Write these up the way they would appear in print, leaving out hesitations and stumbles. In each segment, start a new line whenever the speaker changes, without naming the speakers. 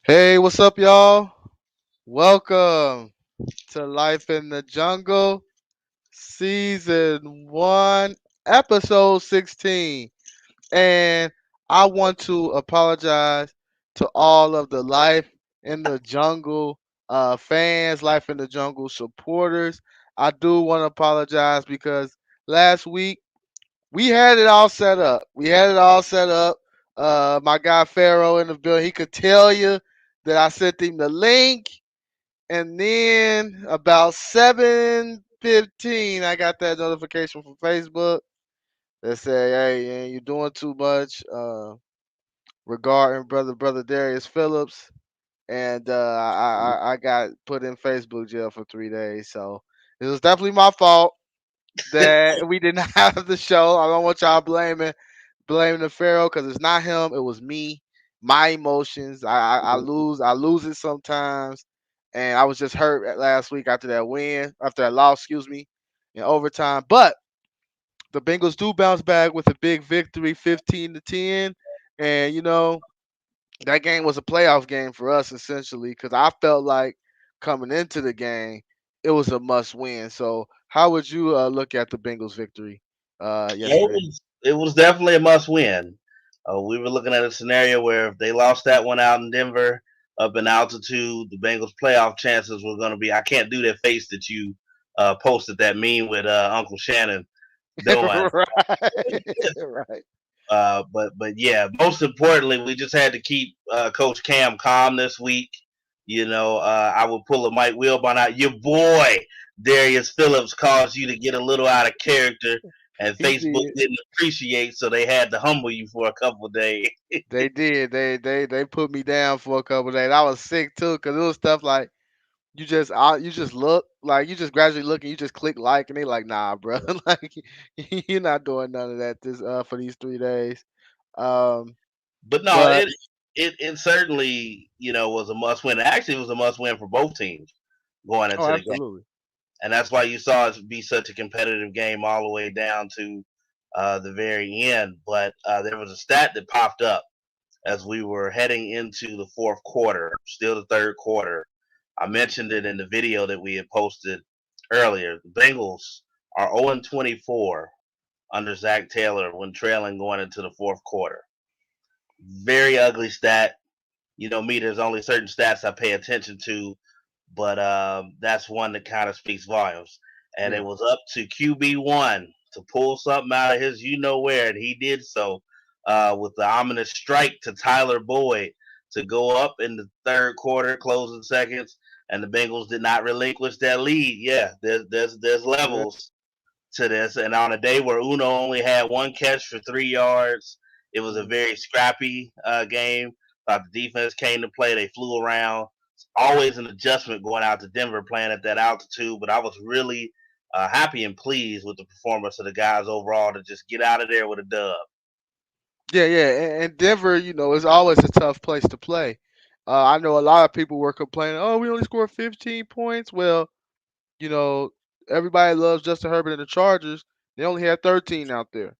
Hey, what's up, y'all? Welcome to Life in the Jungle, Season 1, Episode 16. And I want to apologize to all of the Life in the Jungle fans, Life in the Jungle supporters. I do want to apologize because last week we had it all set up. We had it all set up. My guy Pharaoh in the building, he could tell you that I sent him the link, and then about 7:15, I got that notification from Facebook that said, "Hey, man, you're doing too much regarding brother Darius Phillips," and I got put in Facebook jail for 3 days. So it was definitely my fault that we didn't have the show. I don't want y'all blaming the Pharaoh because it's not him. It was me, my emotions. I lose it sometimes, and I was just hurt last week after that win, after that loss, excuse me, in overtime. But the Bengals do bounce back with a big victory, 15-10, and that game was a playoff game for us essentially because I felt like coming into the game it was a must win. So how would you look at the Bengals victory
Yeah, it
yesterday?
was it was definitely a must win. We were looking at a scenario where if they lost that one out in Denver, up in altitude, the Bengals' playoff chances were going to be. I can't do that face that you posted that meme with Uncle Shannon doing.
Right, right.
But yeah, most importantly, we just had to keep Coach Cam calm this week. I would pull a Mike Wilbon out. Your boy Darius Phillips caused you to get a little out of character, and
He
Facebook
did.
didn't appreciate, so they had to humble you for a couple of days.
They did. They put me down for a couple of days. I was sick too because it was stuff like you just look like you just gradually look and you just click like and they like nah, bro, like you're not doing none of that this for these 3 days. Um,
But no,
but
it certainly was a must win. Actually, it was a must win for both teams going
oh,
into the game.
absolutely.
And that's why you saw it be such a competitive game all the way down to the very end. But there was a stat that popped up as we were heading into the fourth quarter, still the third quarter. I mentioned it in the video that we had posted earlier. The Bengals are 0-24 under Zach Taylor when trailing going into the fourth quarter. Very ugly stat. Me, there's only certain stats I pay attention to, but that's one that kind of speaks volumes. And it
Yeah.
was up to QB1 to pull something out of his you know where, and he did so with the ominous strike to Tyler Boyd to go up in the third quarter, closing seconds, and the Bengals did not relinquish that lead. Yeah, there's
Yeah.
levels to this, and on a day where Uno only had one catch for 3 yards, it was a
Mhm.
very scrappy game. Thought the defense came to play. They flew around. It's always an adjustment going out to Denver playing at that altitude, but I was really happy and pleased with the performance of the guys overall to just get out of there with a dub.
Yeah, yeah, and Denver, is always a tough place to play. I know a lot of people were complaining, "Oh, we only scored 15 points." Well, you know, everybody loves Justin Herbert and the Chargers. They only had 13 out there.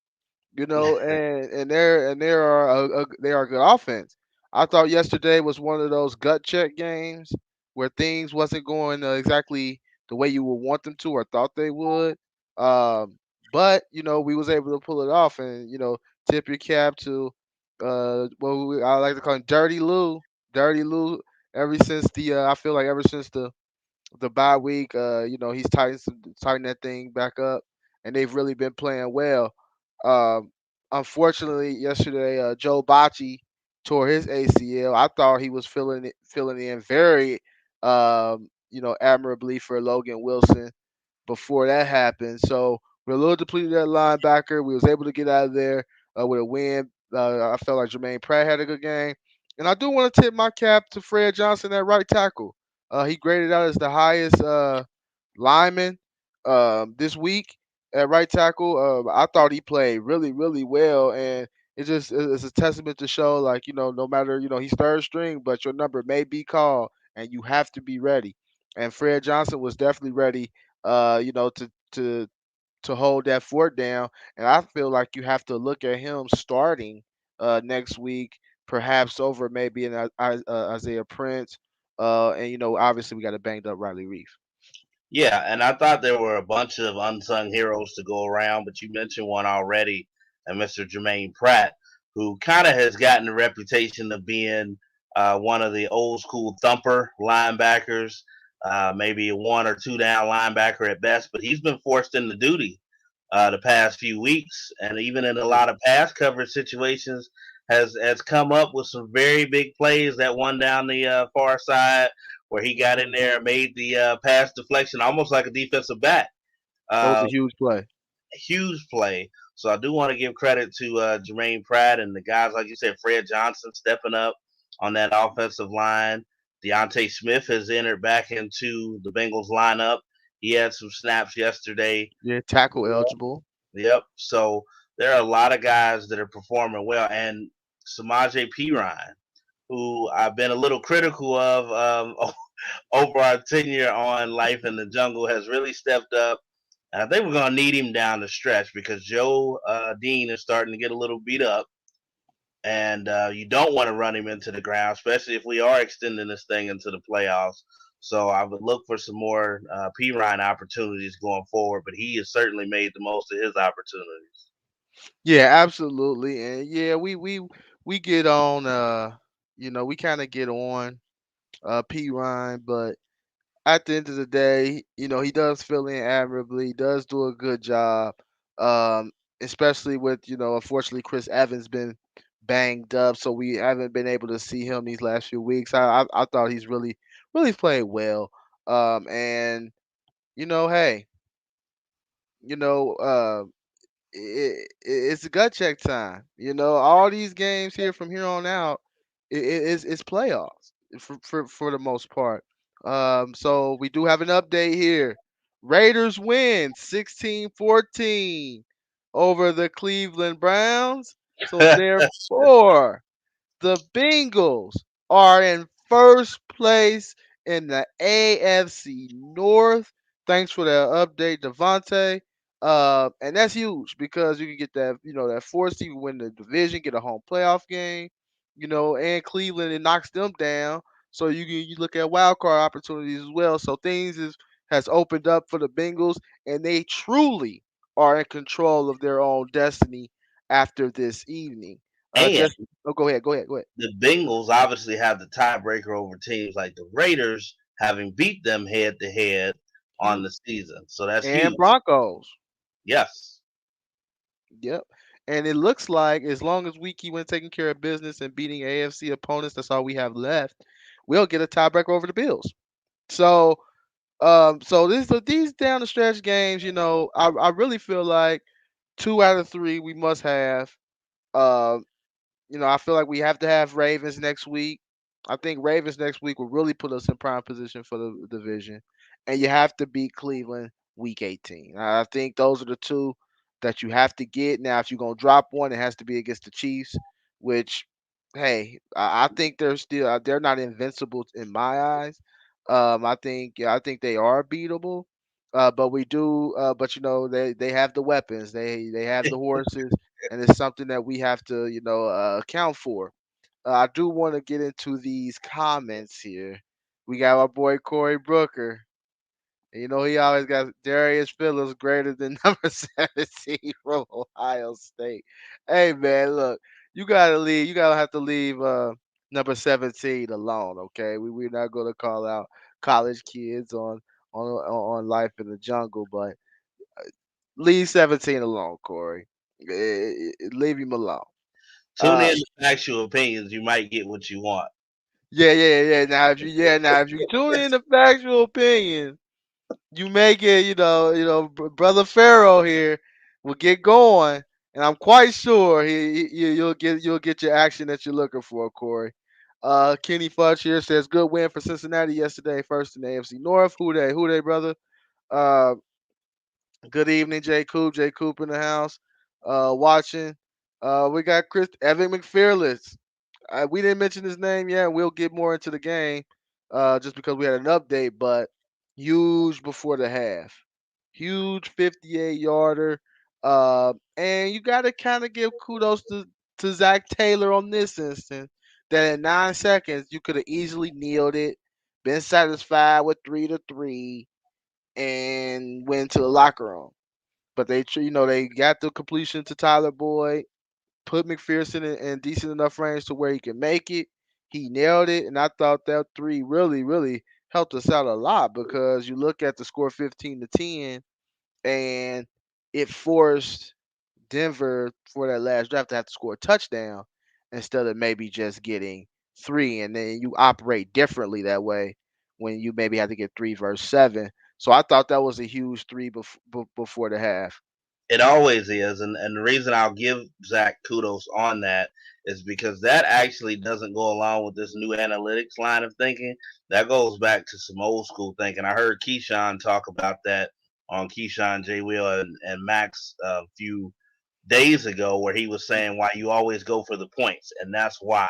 And they are a good offense. I thought yesterday was one of those gut check games where things wasn't going exactly the way you would want them to or thought they would. But we was able to pull it off, and tip your cap to I like to call him Dirty Lou. Dirty Lou. Ever since I feel like ever since the bye week, he's tightened that thing back up, and they've really been playing well. Um, Unfortunately, yesterday, Joe Bacci tore his ACL. I thought he was filling in very, admirably for Logan Wilson before that happened. So we're a little depleted at linebacker. We was able to get out of there with a win. I felt like Jermaine Pratt had a good game, and I do want to tip my cap to Fred Johnson at right tackle. He graded out as the highest lineman this week at right tackle. I thought he played really, really well, and it's a testament to show like no matter he's third string, but your number may be called, and you have to be ready. And Fred Johnson was definitely ready to hold that fort down. And I feel like you have to look at him starting next week perhaps over maybe an Isaiah Prince. And obviously we got a banged up Riley Reef.
Yeah, and I thought there were a bunch of unsung heroes to go around, but you mentioned one already, and Mr. Jermaine Pratt, who kind of has gotten the reputation of being one of the old school thumper linebackers, maybe a one or two down linebacker at best, but he's been forced into duty the past few weeks, and even in a
Yeah.
lot of pass coverage situations, has come up with some very big plays. That one down the far side where he got in
Mhm.
there and made the pass deflection almost like a defensive back.
That was
Uh,
a huge play.
Huge play. So I do want to give credit to Jermaine Pratt and the guys, like you said, Fred Johnson stepping up on that offensive line. Deontay Smith has entered back into the Bengals lineup. He had some snaps yesterday.
Yeah, tackle eligible.
Yep. So there are a lot of guys that are performing well, and Samaje Perine, who I've been a little critical of over our tenure on Life in the Jungle, has really stepped up. And I think we're going to need him down the stretch because Joe Dean is starting to get a little beat up, and you don't want to run him into the ground, especially if we are extending this thing into the playoffs. So I would look for some more P Ryan opportunities going forward, but he has certainly made the most of his opportunities.
Yeah, absolutely. And yeah, we get on we kind of get on P Ryan, but at the end of the day, he does fill in admirably, does do a good job. Um, Especially with, unfortunately Chris Evans been banged up, so we haven't been able to see him these last few weeks. I thought he's really played well. And hey, you know, it's a gut check time. All these games here from here on out, it's playoffs for the most part. So we do have an update here. Raiders win 16-14 over the Cleveland Browns. So therefore, the Bengals are in first place in the AFC North. Thanks for that update, Devontae. And that's huge because you can get that, that four seed, win the division, get a home playoff game, and Cleveland, it knocks them down. So you look at wild card opportunities as well. So things has opened up for the Bengals, and they truly are in control of their own destiny after this evening.
And
Just Oh, go ahead. Go ahead. Go ahead.
the Bengals obviously have the tiebreaker over teams like the Raiders, having beat them head to head on
Hmm.
the season. So that's
And
huge.
Broncos.
Yes.
Yep. And it looks like as long as we keep on taking care of business and beating AFC opponents, that's all we have left. We'll get a tiebreaker over the Bills. So, so these down the stretch games, I really feel like 2 out of 3 we must have. Um, I feel like we have to have Ravens next week. I think Ravens next week will really put us in prime position for the division. And you have to beat Cleveland week 18. I think those are the two that you have to get. Now, if you're going to drop one, it has to be against the Chiefs, which, hey, I think they're not invincible in my eyes. I think they are beatable. But we do, but they have the weapons, they have the horses, and it's something that we have to account for. I do want to get into these comments here. We got our boy Corey Brooker. And he always got Darius Phillips greater than number 17 from Ohio State. Hey man, look, you gotta leave. You gotta have to leave number 17 alone. Okay, we're not gonna call out college kids on Life in the Jungle, but leave 17 alone, Corey. Leave him alone.
Tune
Uh,
in to Factual Opinions. You might get what you want.
yeah. Now if you tune in to factual opinion, you may get brother Pharaoh here will get going, and I'm quite sure you'll get your action that you're looking for, Corey. Kenny Fudge here says good win for Cincinnati yesterday, first in the AFC North. Who they, brother? Uh, Good evening, J Coop. J Coop in the house, watching. We got Chris Evan McFearless. We didn't mention his name yet. We'll get more into the game, just because we had an update. But huge before the half, huge 58 yarder. And you got to kind of give kudos to Zach Taylor on this instance. that in 9 seconds you could have easily kneeled it, been satisfied with 3-3, and went to the locker room. But they got the completion to Tyler Boyd, put McPherson in decent enough range to where he can make it. He nailed it, and I thought that three really, really helped us out a lot because you look at the score 15-10, and it forced Denver for that last drive to have to score a touchdown instead of maybe just getting three, and then you operate differently that way when you maybe have to get three versus seven. So I thought that was a huge three before the half.
It always is, and the reason I'll give Zach kudos on that is because that actually doesn't go along with this new analytics line of thinking. That goes back to some old school thinking. I heard Keyshawn talk about that on Keyshawn J. Will and Max a few days ago, where he was saying why you always go for the points, and that's why.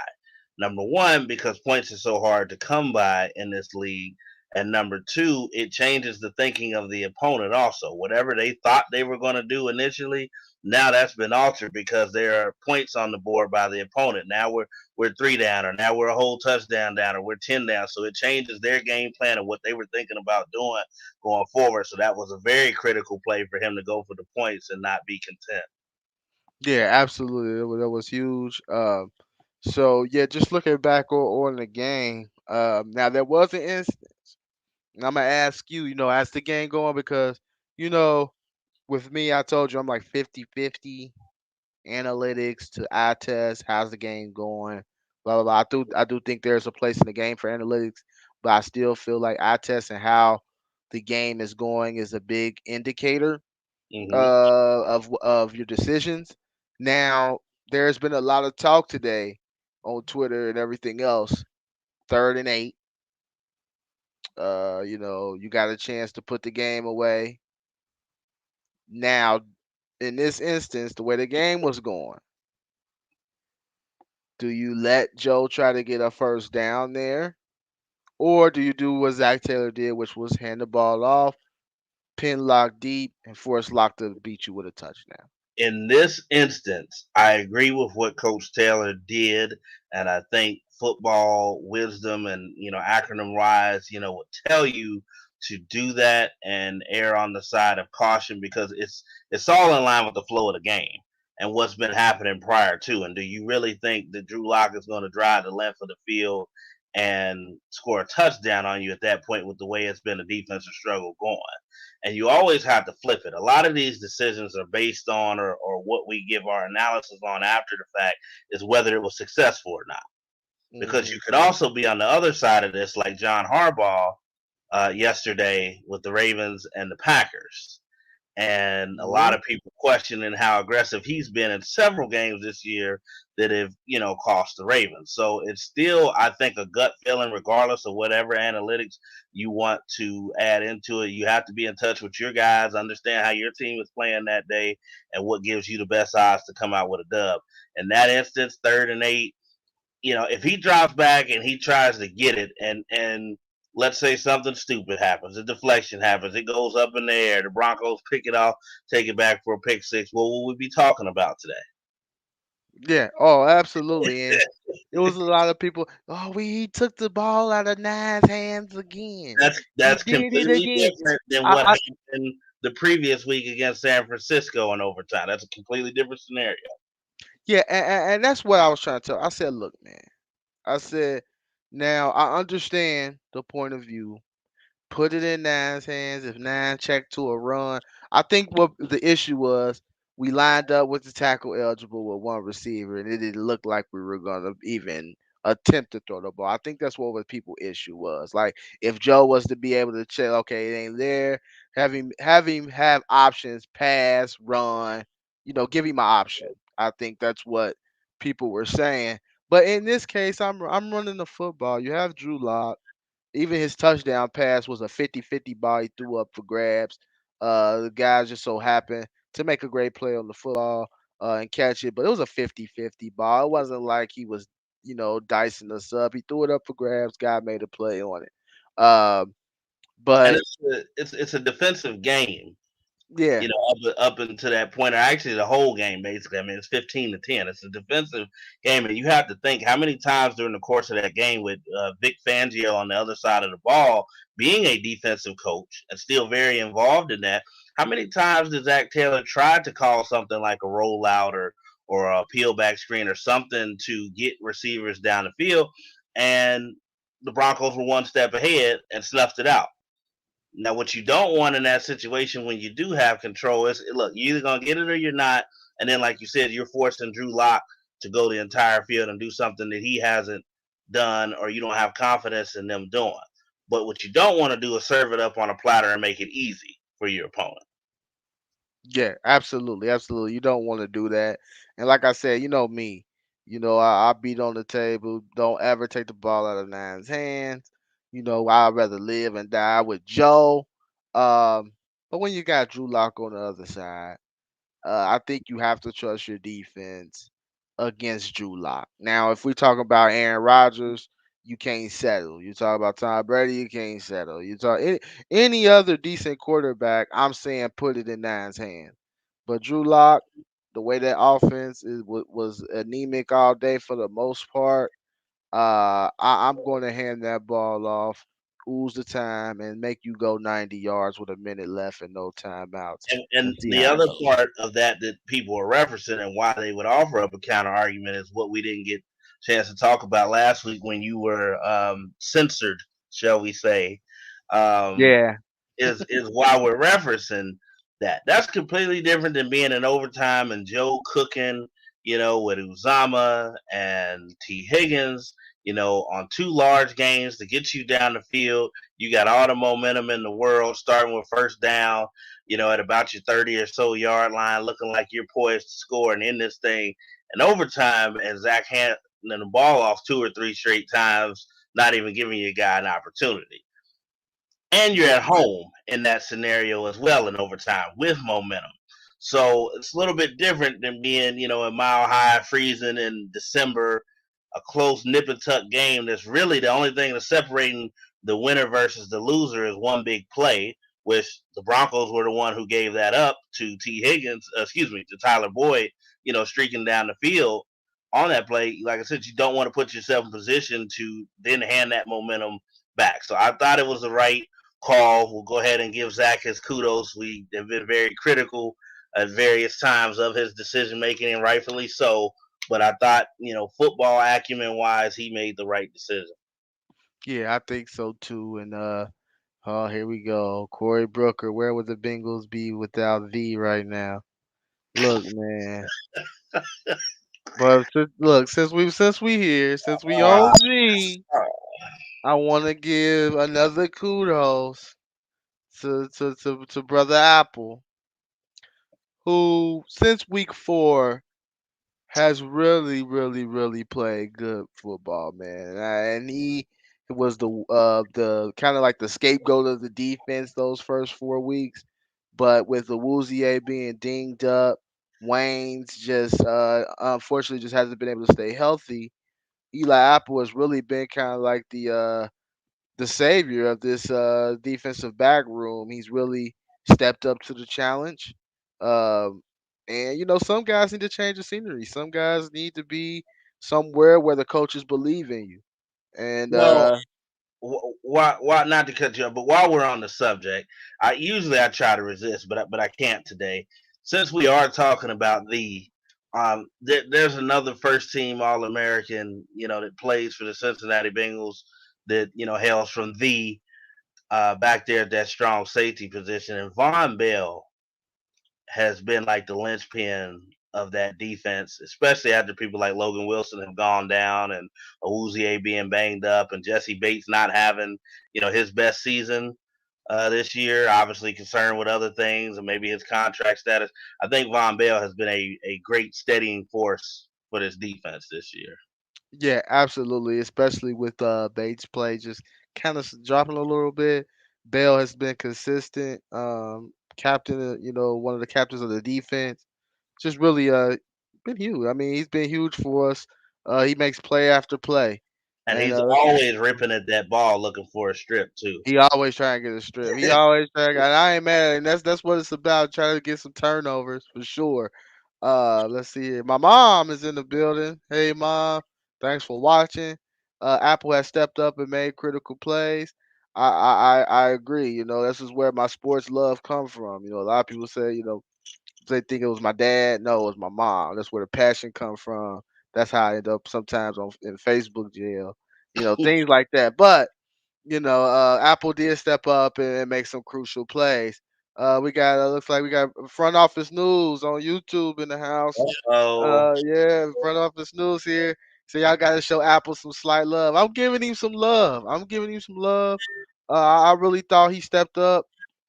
Number one, because points are so hard to come by in this league. And number two, it changes the thinking of the opponent also. Whatever they thought they were going to do initially, now that's been altered because there are points on the board by the opponent. Now we're three down, or now we're a whole touchdown down, or we're 10 down. So it changes their game plan and what they were thinking about doing going forward. So that was a very critical play for him to go for the points and not be content.
Yeah, absolutely. That was huge. So yeah, just looking back on the game. Now there was an instance, and I'm gonna ask you, as the game going, because you know, with me, I told you I'm like 50-50 analytics to eye test. How's the game going? Blah blah blah. I do think there's a place in the game for analytics, but I still feel like eye test and how the game is going is a big indicator
Hmm.
of your decisions. Now, there's been a lot of talk today on Twitter and everything else. 3rd and 8. You got a chance to put the game away. Now, in this instance, the way the game was going, do you let Joe try to get a first down there? Or do you do what Zach Taylor did, which was hand the ball off, pin lock deep, and force lock to beat you with a touchdown?
In this instance, I agree with what Coach Taylor did, and I think football wisdom and acronym wise, would tell you to do that and err on the side of caution because it's all in line with the flow of the game and what's been happening prior to. And do you really think that Drew Lock is going to drive the length of the field and score a touchdown on you at that point with the way it's been a defensive struggle going? And you always have to flip it. A lot of these decisions are based on, or what we give our analysis on after the fact, is whether it was successful or not. Because
Hmm.
you could also be on the other side of this, like John Harbaugh yesterday with the Ravens and the Packers, and a lot
Hmm.
of people questioning how aggressive he's been in several games this year that have cost the Ravens. So it's still, I think, a gut feeling, regardless of whatever analytics you want to add into it. You have to be in touch with your guys, understand how your team is playing that day, and what gives you the best odds to come out with a dub. In that instance, 3rd and 8, if he drops back and he tries to get it, and let's say something stupid happens, a deflection happens, it goes up in the air, the Broncos pick it off, take it back for a pick six, what will we be talking about today?
Yeah. Oh, absolutely. And it was a lot of people. Oh, he took the ball out of Nine's hands again. He
That's
did it
completely
again.
different than
I,
what
I
happened the previous week against San Francisco in overtime. That's a completely different scenario.
yeah, and that's what I was trying to tell. I said, look, man. I said, now I understand the point of view. Put it in Nine's hands. If Nine checked to a run, I think what the issue was, we lined up with the tackle eligible with one receiver, and it didn't look like we were gonna even attempt to throw the ball. I think that's what the people issue was. Like if Joe was to be able to check, okay, it ain't there. Have him have options, pass, run. Give him an option. I think that's what people were saying. But in this case, I'm running the football. You have Drew Lock. Even his touchdown pass was a 50-50 ball he threw up for grabs. The guy just so happened to make a great play on the football and catch it, but it was a 50-50 ball. It wasn't like he was, dicing us up. He threw it up for grabs. Guy made a play on it.
And
But
it's a defensive game.
Yeah,
up into that point, or actually the whole game basically. I mean, it's 15-10. It's a defensive game, and you have to think how many times during the course of that game with Vic Fangio on the other side of the ball, being a defensive coach and still very involved in that. How many times did Zach Taylor try to call something like a rollout or a peel back screen or something to get receivers down the field, and the Broncos were one step ahead and snuffed it out. Now, what you don't want in that situation when you do have control is, look, you're either gonna get it or you're not, and then like you said, you're forcing Drew Lock to go the entire field and do something that he hasn't done, or you don't have confidence in them doing. But what you don't want to do is serve it up on a platter and make it easy for your opponent.
yeah, absolutely, absolutely. You don't want to do that. And like I said, you know me, I beat on the table. Don't ever take the ball out of Nine's hands. I'd rather live and die with Joe. Um, but when you got Drew Lock on the other side, I think you have to trust your defense against Drew Lock. Now, if we talk about Aaron Rodgers, you can't settle. You talk about Tom Brady, you can't settle. You talk any other decent quarterback, I'm saying put it in Nine's hands. But Drew Lock, the way that offense was anemic all day for the most part, I'm going to hand that ball off, ooze the time, and make you go 90 yards with a minute left and no timeouts, and
And
see
the
how it
other
goes.
part of that people are referencing and why they would offer up a counter argument is what we didn't get a chance to talk about last week when you were censored, shall we say, um,
Yeah,
is why we're referencing that. That's completely different than being in overtime and Joe cooking, with Uzama and T. Higgins, on two large games to get you down the field. You got all the momentum in the world, starting with first down, at about your 30 or so yard line, looking like you're poised to score and end this thing. And overtime, and Zach handing the ball off two or three straight times, not even giving your guy an opportunity, and you're
yeah,
at home in that scenario as well in overtime with momentum. So it's a little bit different than being, in mile high freezing in December, a close nip and tuck game. That's really the only thing that's separating the winner versus the loser is one big play, which the Broncos were the one who gave that up to T. Higgins, excuse me, to Tyler Boyd, streaking down the field on that play. Like I said, you don't want to put yourself in position to then hand that momentum back. So I thought it was the right call. We'll go ahead and give Zach his kudos. We have been very critical at various times of his decision making, and rightfully so. But I thought, football acumen wise, he made the right decision.
yeah, I think so too. And oh, here we go, Corey Brooker. Where would the Bengals be without V right now? Look, man. But since we here, since we
Uh,
on G, I want to give another kudos to brother Apple, who since week 4 has really, really, really played good football, man. And he was the kind of like the scapegoat of the defense those first 4 weeks. But with the Woozier being dinged up, Wayne's just unfortunately just hasn't been able to stay healthy. Eli Apple has really been kind of like the savior of this defensive back room. He's really stepped up to the challenge. Um, and some guys need to change the scenery. Some guys need to be somewhere where the coaches believe in you. And
well, why not to cut you off, but while we're on the subject, I try to resist, but I can't today. Since we are talking about there's another first team All American, that plays for the Cincinnati Bengals that hails from back there at that strong safety position, and Von Bell has been like the linchpin of that defense, especially after people like Logan Wilson have gone down and Awuzie being banged up and Jesse Bates not having, his best season this year, obviously concerned with other things and maybe his contract status. I think Von Bell has been a great steadying force for this defense this year.
yeah, absolutely, especially with Bates' play just kind of dropping a little bit. Bell has been consistent. Captain, one of the captains of the defense. Just really been huge. I mean, he's been huge for us. He makes play after play.
And
And
he's always ripping at that ball looking for a strip too.
he always trying to get a strip. He always trying. And I ain't mad at him. That's what it's about. Trying to get some turnovers for sure. Let's see here. My mom is in the building. Hey, mom. Thanks for watching. Apple has stepped up and made critical plays. I agree. You know, this is where my sports love come from. You know, a lot of people say, you know, they think it was my dad. No, it was my mom. That's where the passion come from. That's how I end up sometimes on in Facebook jail. You know, things like that. But you know, Apple did step up and make some crucial plays. We got looks like we got front office news on YouTube in the house.
Oh,
Yeah, front office news here. So y'all got to show Apple some slight love. I'm giving him some love. I'm giving him some love. I really thought he stepped up.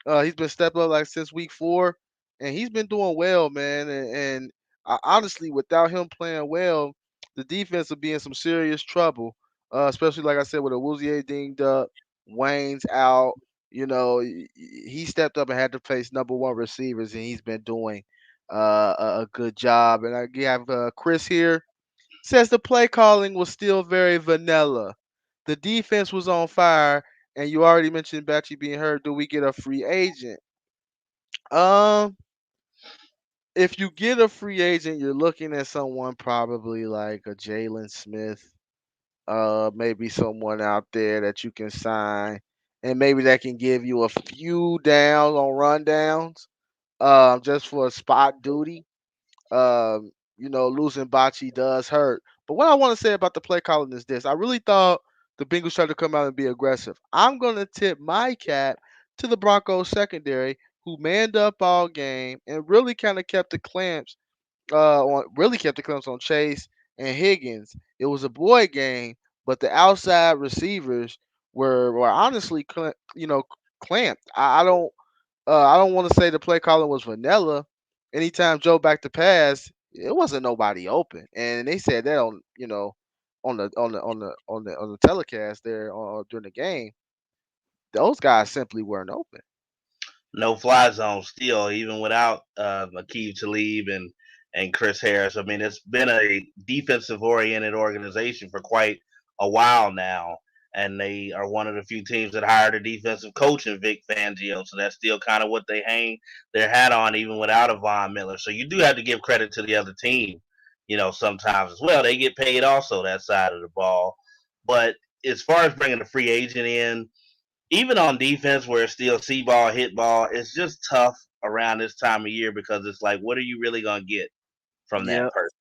He's been stepped up like since week 4, and he's been doing well, man. And honestly, without him playing well, the defense will be in some serious trouble. Especially like I said, with a Awuzie dinged up, Wayne's out. You know, he stepped up and had to face number one receivers, and he's been doing a good job. And I have Chris here says the play calling was still very vanilla. The defense was on fire, and you already mentioned Batchy being hurt. Do we get a free agent? Um, if you get a free agent, you're looking at someone probably like a Jalen Smith, maybe someone out there that you can sign, and maybe that can give you a few downs on rundowns, just for spot duty. You know, losing Bocce does hurt. But what I want to say about the play calling is this: I really thought the Bengals tried to come out and be aggressive. I'm gonna tip my cap to the Broncos secondary, who manned up all game and really kind of kept the clamps kept the clamps on Chase and Higgins. It was a boy game, but the outside receivers were honestly clamped. I don't want to say the play calling was vanilla. Anytime Joe back to pass, it wasn't nobody open, and they said that on the telecast there during the game. Those guys simply weren't open.
no fly zone still, even without Akeem Talib and Chris Harris. I mean, it's been a defensive oriented organization for quite a while now, and they are one of the few teams that hired a defensive coach in Vic Fangio. So that's still kind of what they hang their hat on, even without a Von Miller. So you do have to give credit to the other team, you know, sometimes as well. They get paid also that side of the ball, but as far as bringing a free agent in, even on defense where it's still see ball, hit ball, it's just tough around this time of year because it's like, what are you really gonna get from that
Yep,
person?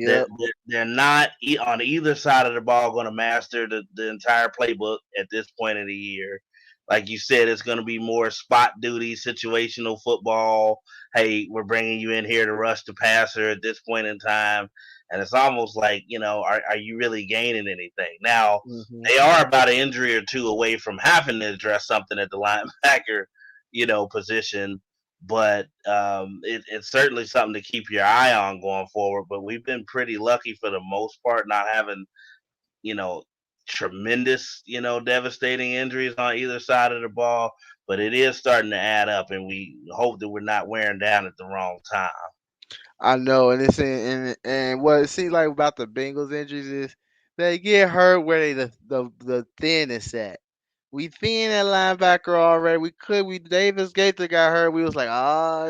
That
yep.
they're not on either side of the ball going to master the entire playbook at this point of the year. Like you said, it's going to be more spot duty, situational football. Hey, we're bringing you in here to rush the passer at this point in time. And it's almost like, you know, are you really gaining anything? Now,
Hmm.
they are about an injury or two away from having to address something at the linebacker, you know, position, but it's certainly something to keep your eye on going forward. But we've been pretty lucky for the most part, not having, you know, tremendous, you know, devastating injuries on either side of the ball. But it is starting to add up, and we hope that we're not wearing down at the wrong time.
I know, and it's and what it seems like about the Bengals injuries is they get hurt where they the thinnest at. We thin at linebacker already. We Davis Gaither got hurt. We was like,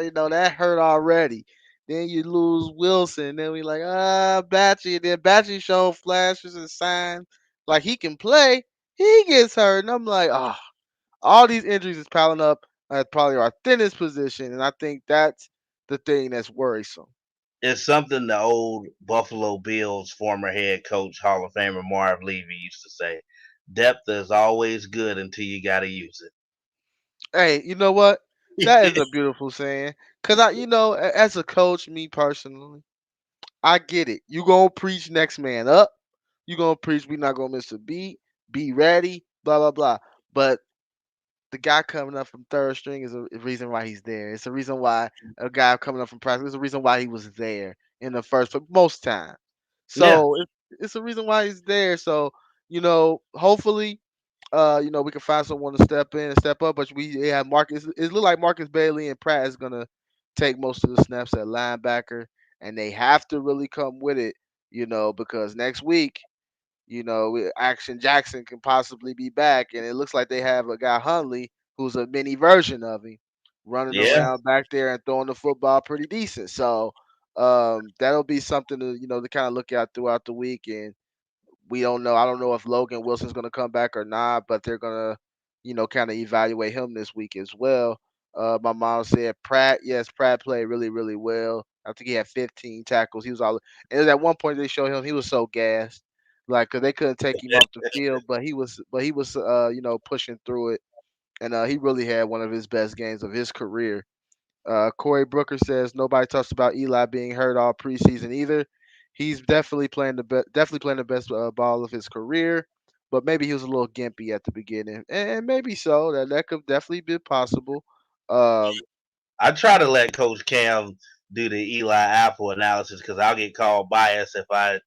you know that hurt already. Then you lose Wilson. Then we like, Batchy. And then Batchy showed flashes and signs like he can play. He gets hurt, and I'm like, all these injuries is piling up at probably our thinnest position, and I think that's the thing that's worrisome.
It's something the old Buffalo Bills former head coach, Hall of Famer Marv Levy used to say: "Depth is always good until you got to use
Hey, you know what? That is
it."
a beautiful saying. Cause as a coach, me personally, I get it. You gonna preach next man up. You gonna preach we not gonna miss a beat. Be ready. Blah blah blah. But the guy coming up from third string is a reason why he's there. It's a reason why a guy coming up from practice is a reason why he was there in the first place most times.
Yeah,
So it's a reason why he's there. So hopefully, we can find someone to step in and step up. But we have Marcus. It look like Marcus Bailey and Pratt is gonna take most of the snaps at linebacker, and they have to really come with it. Because next week, Action Jackson can possibly be back, and it looks like they have a guy Hunley who's a mini version of him, running
Yeah,
around back there and throwing the football pretty decent. So that'll be something to kind of look at throughout the week. And we don't know. I don't know if Logan Wilson's going to come back or not, but they're going to, kind of evaluate him this week as well. My mom said Pratt. Yes, Pratt played really, really well. I think he had 15 tackles. He was all. And at one point they showed him he was so gassed, like, cause they couldn't take him off the field, but he was, pushing through it, and he really had one of his best games of his career. Corey Brooker says nobody talks about Eli being hurt all preseason either. He's definitely playing the best ball of his career, but maybe he was a little gimpy at the beginning, and maybe so. That could definitely be possible. Um,
I try to let Coach Cam do the Eli Apple analysis because I'll get called biased if I,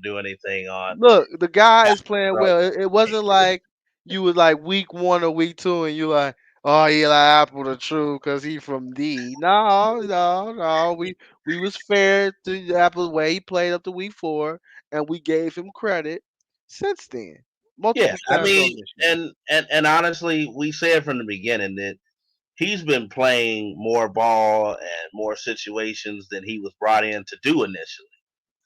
do anything on.
Look, the guy is playing well. It wasn't like you was like week one or week two, and you like, oh, Eli Apple the truth because he from D. No, no, no. We was fair to Apple's way he played up to week four, and we gave him credit since then,
Yeah,
multiple
I
times
mean,
on this year.
and honestly, we said from the beginning that he's been playing more ball and more situations than he was brought in to do initially.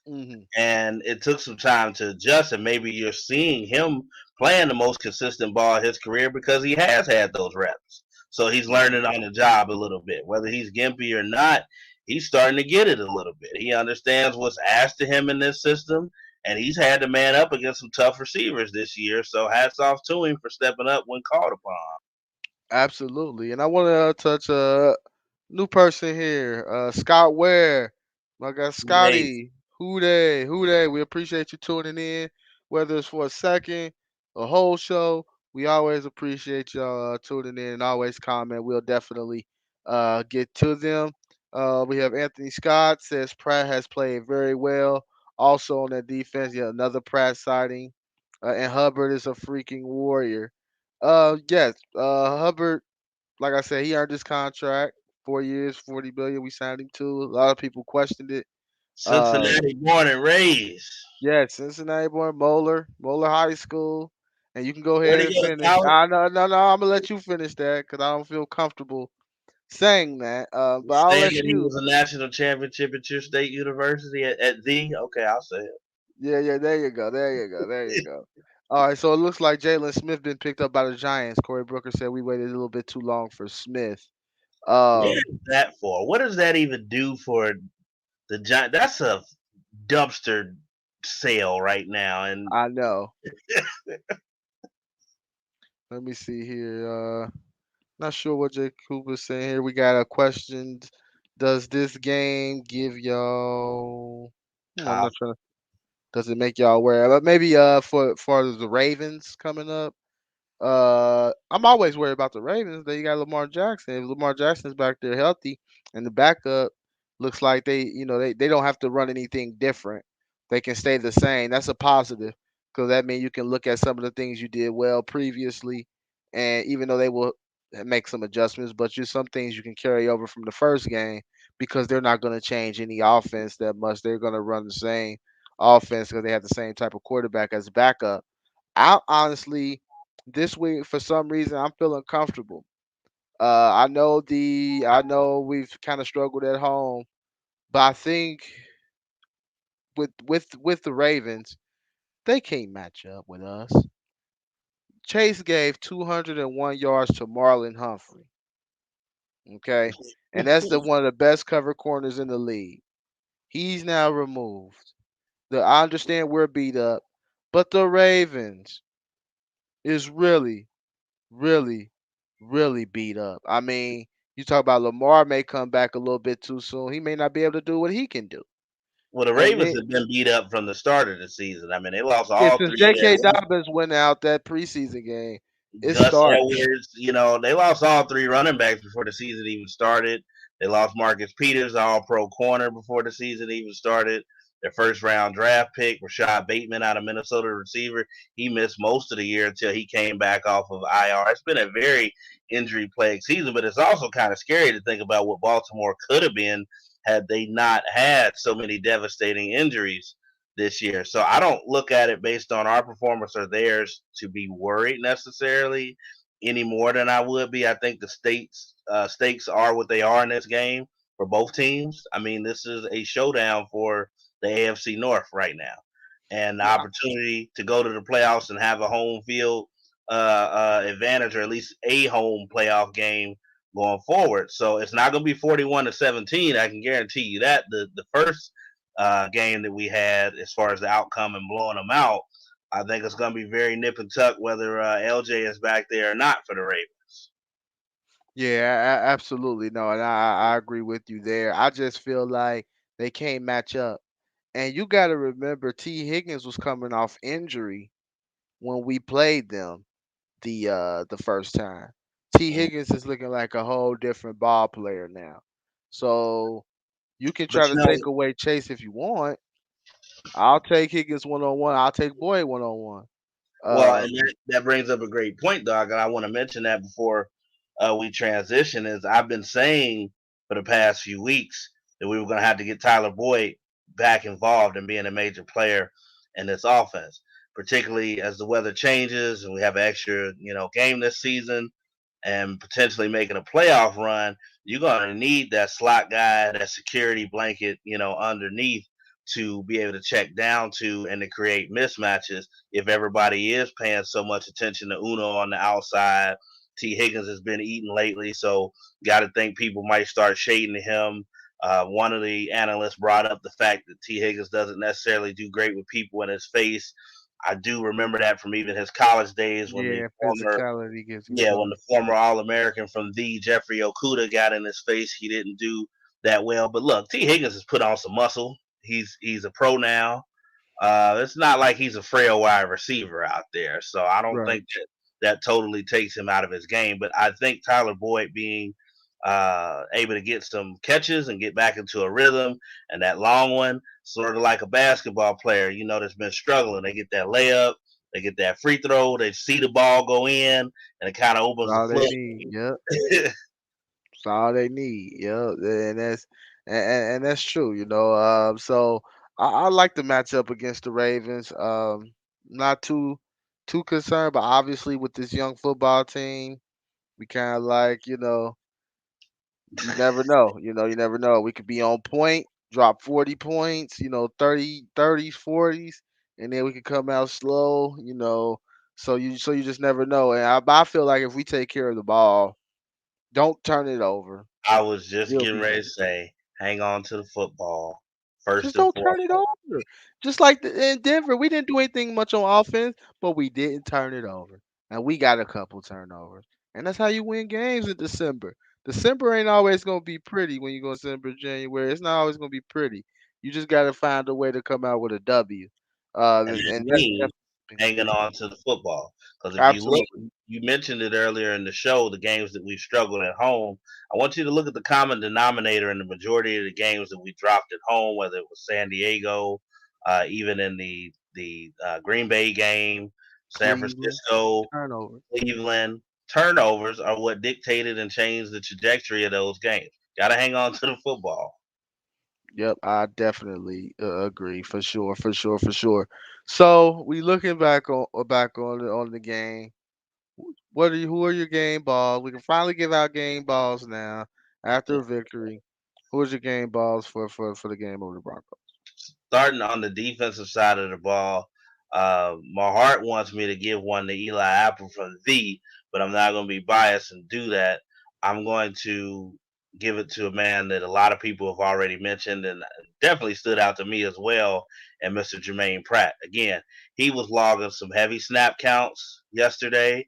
Hmm.
And it took some time to adjust. And maybe you're seeing him playing the most consistent ball of his career because he has had those reps. So he's
Hmm.
learning on the job a little bit. Whether he's gimpy or not, he's starting to get it a little bit. He understands what's asked of him in this system, and he's had to man up against some tough receivers this year. So hats off to him for stepping up when called upon.
Absolutely, and I want to touch new person here, Scott Ware. My guy
Hey,
Scotty. Who they? Who they? We appreciate you tuning in, whether it's for a second, a whole show. We always appreciate y'all tuning in and always comment. We'll definitely get to them. We have Anthony Scott says Pratt has played very well. Also on that defense, yeah, another Pratt sighting. And Hubbard is a freaking warrior. Yes, Hubbard, like I said, he earned his contract, 4 years, 40 billion. We signed him to. A lot of people questioned it. Um,
Cincinnati born and raised.
yeah, Cincinnati born, Moeller High School, and you can go
Where
ahead
did
and
he go to
finish.
college?
No, no, no. I'm gonna let you finish that because I don't feel comfortable saying that. But I'll
Saying
let
that he
you.
was a national championship at your state university at the. Okay, I'll say it.
Yeah, yeah. There you go. There you go. There you go. All right. So it looks like Jalen Smith been picked up by the Giants. Corey Brooker said we waited a little bit too long for Smith.
What
Um,
is that for? What does that even do for the Giants? That's a dumpster sale right now. And
I know. Let me see here. Not sure what Jay Cooper's saying here. We got a question. Does this game give y'all? I'm
uh,
not trying to. Does it make y'all aware? But maybe for the Ravens coming up. I'm always worried about the Ravens. They got Lamar Jackson. If Lamar Jackson's back there healthy, and the backup looks like they don't have to run anything different. They can stay the same. That's a positive because that means you can look at some of the things you did well previously, and even though they will make some adjustments, but just some things you can carry over from the first game because they're not going to change any offense that much. They're going to run the same offense because they have the same type of quarterback as backup. I honestly, this week for some reason I'm feeling comfortable. I know we've kind of struggled at home, but I think with the Ravens, they can't match up with us. Chase gave 201 yards to Marlon Humphrey. Okay, and that's the one of the best cover corners in the league. He's now removed. I understand we're beat up, but the Ravens is really, really, really beat up. I mean, you talk about Lamar may come back a little bit too soon. He may not be able to do what he can do.
well, the
And
Ravens
then,
have been beat up from the start of the season. I mean, they lost
yeah,
all
since
three of
J.K.
their
Dobbins went out that preseason game, it
Gus
started.
Edwards, they lost all three running backs before the season even started. They lost Marcus Peters, all pro corner, before the season even started. Their first round draft pick, Rashad Bateman out of Minnesota receiver, he missed most of the year until he came back off of IR. It's been a very injury plagued season, but it's also kind of scary to think about what Baltimore could have been had they not had so many devastating injuries. this year. So I don't look at it based on our performance or theirs to be worried necessarily any more than I would be. I think the stakes are what they are in this game for both teams. I mean, this is a showdown for the AFC North right now, and the
Yeah,
opportunity to go to the playoffs and have a home field advantage, or at least a home playoff game going forward. So it's not going to be 41-17. I can guarantee you that. The first game that we had, as far as the outcome and blowing them out, I think it's going to be very nip and tuck whether LJ is back there or not for the Ravens.
yeah, absolutely no, and I agree with you there. I just feel like they can't match up, and you got to remember T Higgins was coming off injury when we played them the first time. T
Mm.
Higgins is looking like a whole different ball player now. So you can
But
try to
you know,
take away Chase if you want. I'll take Higgins 1-on-1. I'll take Boyd 1-on-1.
well, and
Um,
that brings up a great point, Doc, and I want to mention that before we transition. Is I've been saying for the past few weeks that we were going to have to get Tyler Boyd back involved and being a major player in this offense, particularly as the weather changes and we have an extra, game this season and potentially making a playoff run. You're going to need that slot guy, that security blanket, underneath to be able to check down to and to create mismatches if everybody is paying so much attention to Uno on the outside. T. Higgins has been eating lately, so got to think people might start shading him. One of the analysts brought up the fact that T. Higgins doesn't necessarily do great with people in his face. I do remember that from even his college days when the
yeah,
former
physicality gets him
yeah, when
going.
the former All American from the Jeffrey Okuda got in his face, he didn't do that well. But look, T. Higgins has put on some muscle. He's a pro now. It's not like he's a frail wide receiver out there. So I don't
Right.
think that totally takes him out of his game. But I think Tyler Boyd being able to get some catches and get back into a rhythm, and that long one, sort of like a basketball player, that's been struggling. They get that layup, they get that free throw, they see the ball go in, and it kind of
That's
opens the
all they
flood.
need. Yep. That's all they need. Yep. And that's true. So I like the matchup against the Ravens. Not too concerned, but obviously with this young football team, we kind of like you never know. You never know. We could be on point, drop 40 points, 30, 30s, 40s, and then we could come out slow. So you just never know. And I feel like if we take care of the ball, don't turn it over.
I was just
We'll
getting
be
ready to
good.
say, hang on to the football first
Just
and
don't turn it
foremost.
over. Just like in Denver, we didn't do anything much on offense, but we didn't turn it over. And we got a couple turnovers. And that's how you win games in December. December ain't always going to be pretty when you go December, January. It's not always going to be pretty. You just got to find a way to come out with a W.
And that
And that's
means
definitely
hanging on to the football. Because if you look,
absolutely
you mentioned it earlier in the show, the games that we've struggled at home. I want you to look at the common denominator in the majority of the games that we dropped at home, whether it was San Diego, even in the Green Bay game, San
Cleveland
Francisco,
turnover.
Cleveland. Turnovers are what dictated and changed the trajectory of those games. Got to hang on to the football.
Yep, I definitely agree for sure, for sure, for sure. So we looking back on the game. Who are your game balls? We can finally give out game balls now after a victory. Who is your game balls for the game over the Broncos?
Starting on the defensive side of the ball, my heart wants me to give one to Eli Apple from but I'm not going to be biased and do that. I'm going to give it to a man that a lot of people have already mentioned and definitely stood out to me as well, and Mr. Jermaine Pratt. Again, he was logging some heavy snap counts yesterday.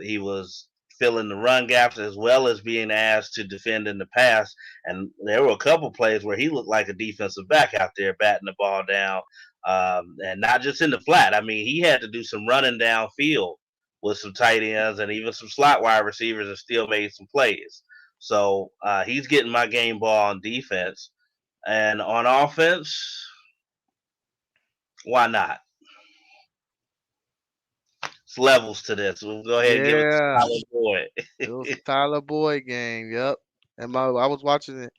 He was filling the run gaps as well as being asked to defend in the pass. And there were a couple plays where he looked like a defensive back out there batting the ball down, and not just in the flat. I mean, he had to do some running downfield with some tight ends and even some slot wide receivers and still made some plays. So he's getting my game ball on defense. And on offense, why not? It's levels to this. We'll go ahead and give it to
Yeah,
Tyler
it was
Boyd.
a Tyler Boyd game. Yep, and I was watching it.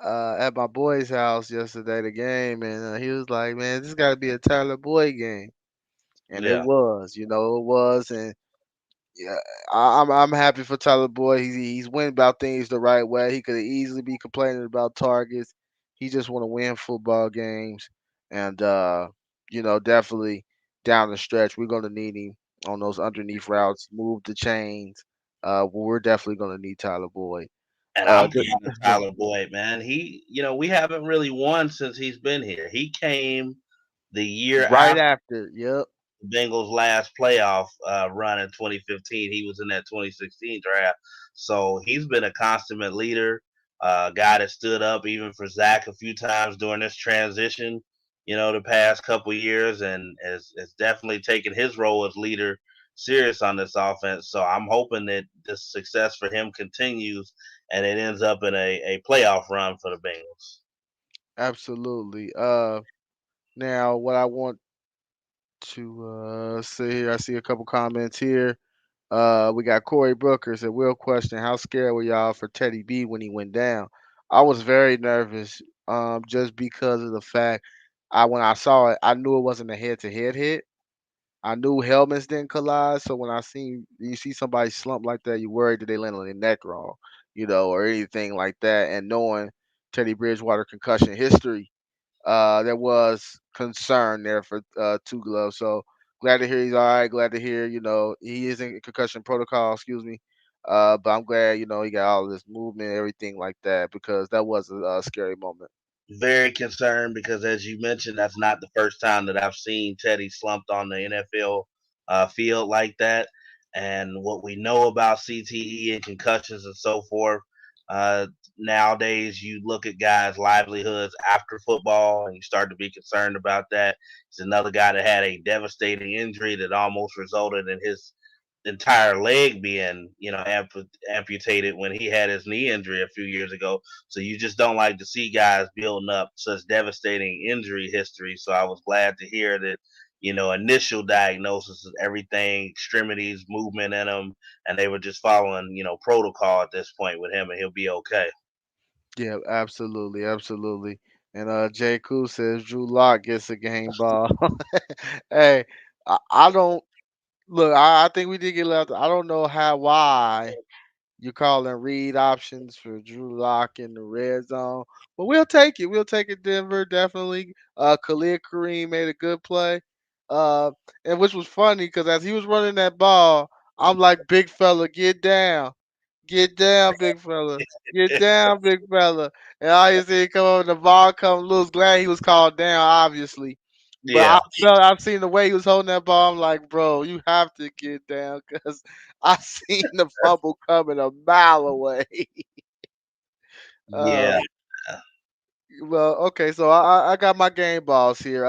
at my boy's house yesterday, the game, and he was like, "Man, this got to be a Tyler Boyd game," and it
Yeah,
was, it was, and yeah, I'm happy for Tyler Boyd. He's went about things the right way. He could easily be complaining about targets. He just want to win football games, and definitely down the stretch, we're gonna need him on those underneath routes, move the chains. We're definitely gonna need Tyler Boyd.
and
Uh,
I'm
th-
proud of Tyler Boyd, man. We haven't really won since he's been here. He came the year
right
after
after, yep,
Bengals' last playoff run in 2015. He was in that 2016 draft. So he's been a consummate leader, guy that stood up even for Zach a few times during this transition, the past couple years, and has definitely taken his role as leader serious on this offense. So I'm hoping that this success for him continues and it ends up in a playoff run for the Bengals.
absolutely. Now what I want to see here, I see a couple comments here. We got Corey Brooker said, "Real question: How scared were y'all for Teddy B when he went down?" I was very nervous, just because of the fact when I saw it, I knew it wasn't a head-to-head hit. I knew helmets didn't collide, so when you see somebody slump like that, you worried that they land on their neck wrong, or anything like that. And knowing Teddy Bridgewater concussion history, there was concern there for Two Gloves. So glad to hear he's all right. Glad to hear he is in concussion protocol. Excuse me. But I'm glad he got all of this movement, everything like that, because that was a scary moment.
Very concerned because, as you mentioned, that's not the first time that I've seen Teddy slumped on the NFL field like that. And what we know about CTE and concussions and so forth, uh, nowadays you look at guys' livelihoods after football and you start to be concerned about that. He's another guy that had a devastating injury that almost resulted in his entire leg being, amputated when he had his knee injury a few years ago. So you just don't like to see guys building up such devastating injury history. So I was glad to hear that, initial diagnosis of everything, extremities, movement in him, and they were just following, protocol at this point with him, and he'll be okay.
Yeah, absolutely, absolutely. And Jay Koo says Drew Lock gets a game ball. Hey, I don't look. I think we did get left. I don't know why you're calling read options for Drew Lock in the red zone. But we'll take it. We'll take it, Denver, definitely. Khalid Kareem made a good play. Uh, and which was funny because as he was running that ball, I'm like, big fella, get down. Get down, big fella. Get down, big fella. And all you see come over, the ball come loose. Glad he was called down, obviously. But
Yeah,
I've seen the way he was holding that ball. I'm like, bro, you have to get down because I seen the fumble coming a mile away.
yeah.
um, well, okay, so I got my game balls here.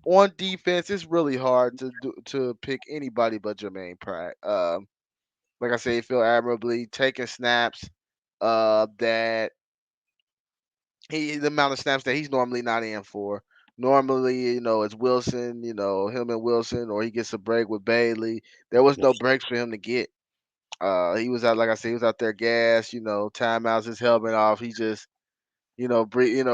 On defense, it's really hard to pick anybody but Jermaine Pratt. Like I say, he feel admirably taking snaps. That the amount of snaps that he's normally not in for. Normally, it's Wilson, him and Wilson, or he gets a break with Bailey. There was no breaks for him to get. He was out, like I said, he was out there gas, timeouts, his helmet off. He just, breathing,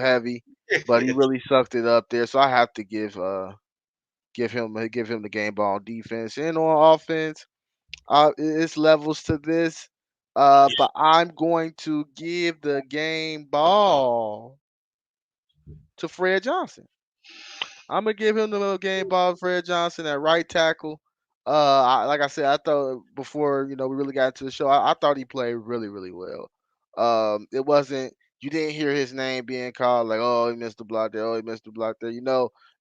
heavy, but he really sucked it up there. So I have to give him the game ball on defense and on offense. It's levels to this. But I'm going to give the game ball to Fred Johnson. I'm gonna give him the little game ball, Fred Johnson at right tackle. Like I said, I thought before we really got into the show, I thought he played really, really well. It wasn't you didn't hear his name being called like, oh, he missed the block there, oh, he missed the block there.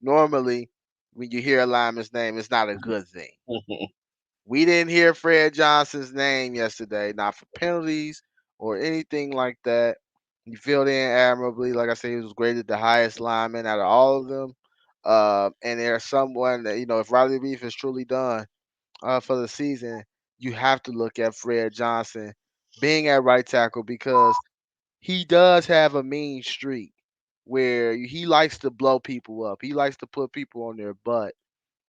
Normally when you hear a lineman's name, it's not a good thing. We didn't hear Fred Johnson's name yesterday, not for penalties or anything like that. He filled in admirably. Like I said, he was graded the highest lineman out of all of them. And there's someone that, if Riley Reef is truly done for the season, you have to look at Fred Johnson being at right tackle because he does have a mean streak where he likes to blow people up. He likes to put people on their butt.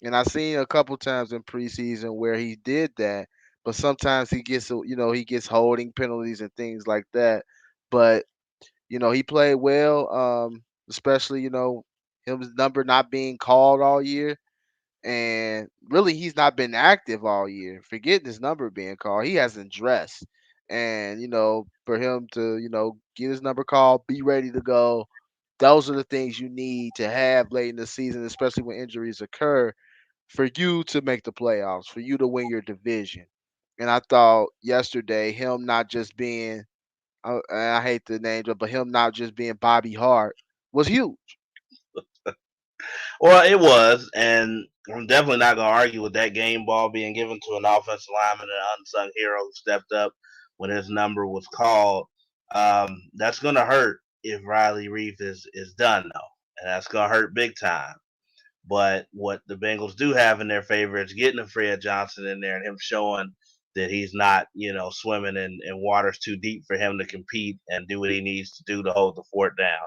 And I've seen a couple times in preseason where he did that, but sometimes he gets holding penalties and things like that. But He played well, especially his number not being called all year, and really he's not been active all year. Forgetting his number being called, he hasn't dressed, and for him to get his number called, be ready to go. Those are the things you need to have late in the season, especially when injuries occur, for you to make the playoffs, for you to win your division. And I thought yesterday, him not just being, and I hate the name, but him not just being Bobby Hart was huge.
Well, it was, and I'm definitely not going to argue with that game ball being given to an offensive lineman, an unsung hero who stepped up when his number was called. That's going to hurt if Riley Reef is done, though, and that's going to hurt big time. But what the Bengals do have in their favor is getting a Fred Johnson in there and him showing that he's not, swimming in waters too deep for him to compete and do what he needs to do to hold the fort down.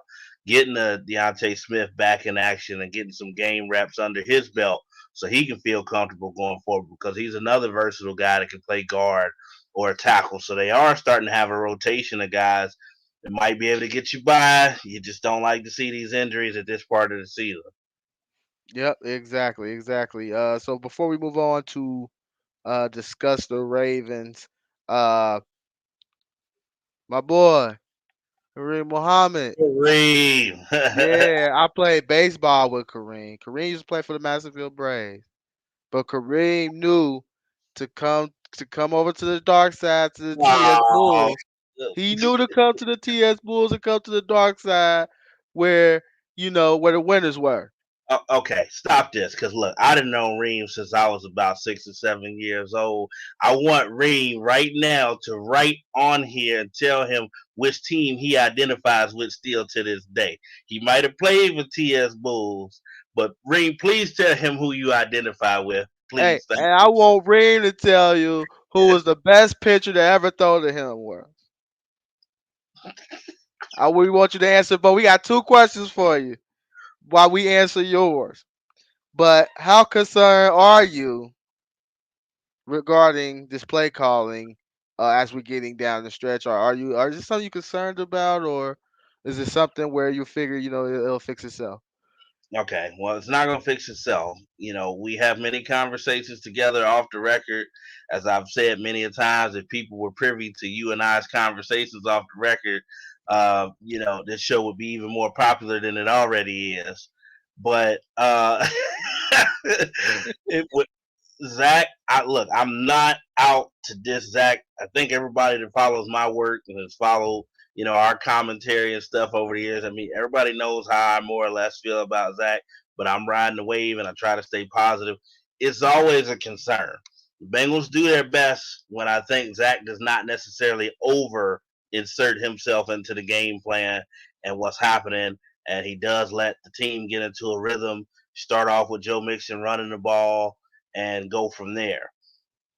Getting the Deontay Smith back in action and getting some game reps under his belt so he can feel comfortable going forward because he's another versatile guy that can play guard or a tackle. So they are starting to have a rotation of guys that might be able to get you by. You just don't like to see these injuries at this part of the season.
Yep, exactly, exactly. So before we move on to discuss the Ravens, uh, my boy Kareem Muhammad.
Kareem.
Yeah, I played baseball with Kareem. Kareem used to play for the Massillville Braves, but Kareem knew to come over to the dark side to the TS
Wow.
Bulls. He knew to come to the TS Bulls and come to the dark side where where the winners were.
Okay, stop this. Because look, I didn't know Reem since I was about 6 or 7 years old. I want Reem right now to write on here and tell him which team he identifies with still to this day. He might have played with TS Bulls, but Reem, please tell him who you identify with.
Hey,
Please, thank
and I
you.
want Reem to tell you who was the best pitcher to ever throw to him was. We want you to answer, but we got two questions for you while we answer yours. But how concerned are you regarding this play calling as we're getting down the stretch? Are this something you concerned about, or is it something where you figure it'll fix itself?
Okay, well, it's not going to fix itself. We have many conversations together off the record. As I've said many a times, if people were privy to you and I's conversations off the record, this show would be even more popular than it already is. But it would Zach, look, I'm not out to diss Zach. I think everybody that follows my work and has followed, our commentary and stuff over the years. I mean, everybody knows how I more or less feel about Zach, but I'm riding the wave and I try to stay positive. It's always a concern. The Bengals do their best when I think Zach does not necessarily over insert himself into the game plan and what's happening. And he does let the team get into a rhythm, start off with Joe Mixon running the ball and go from there.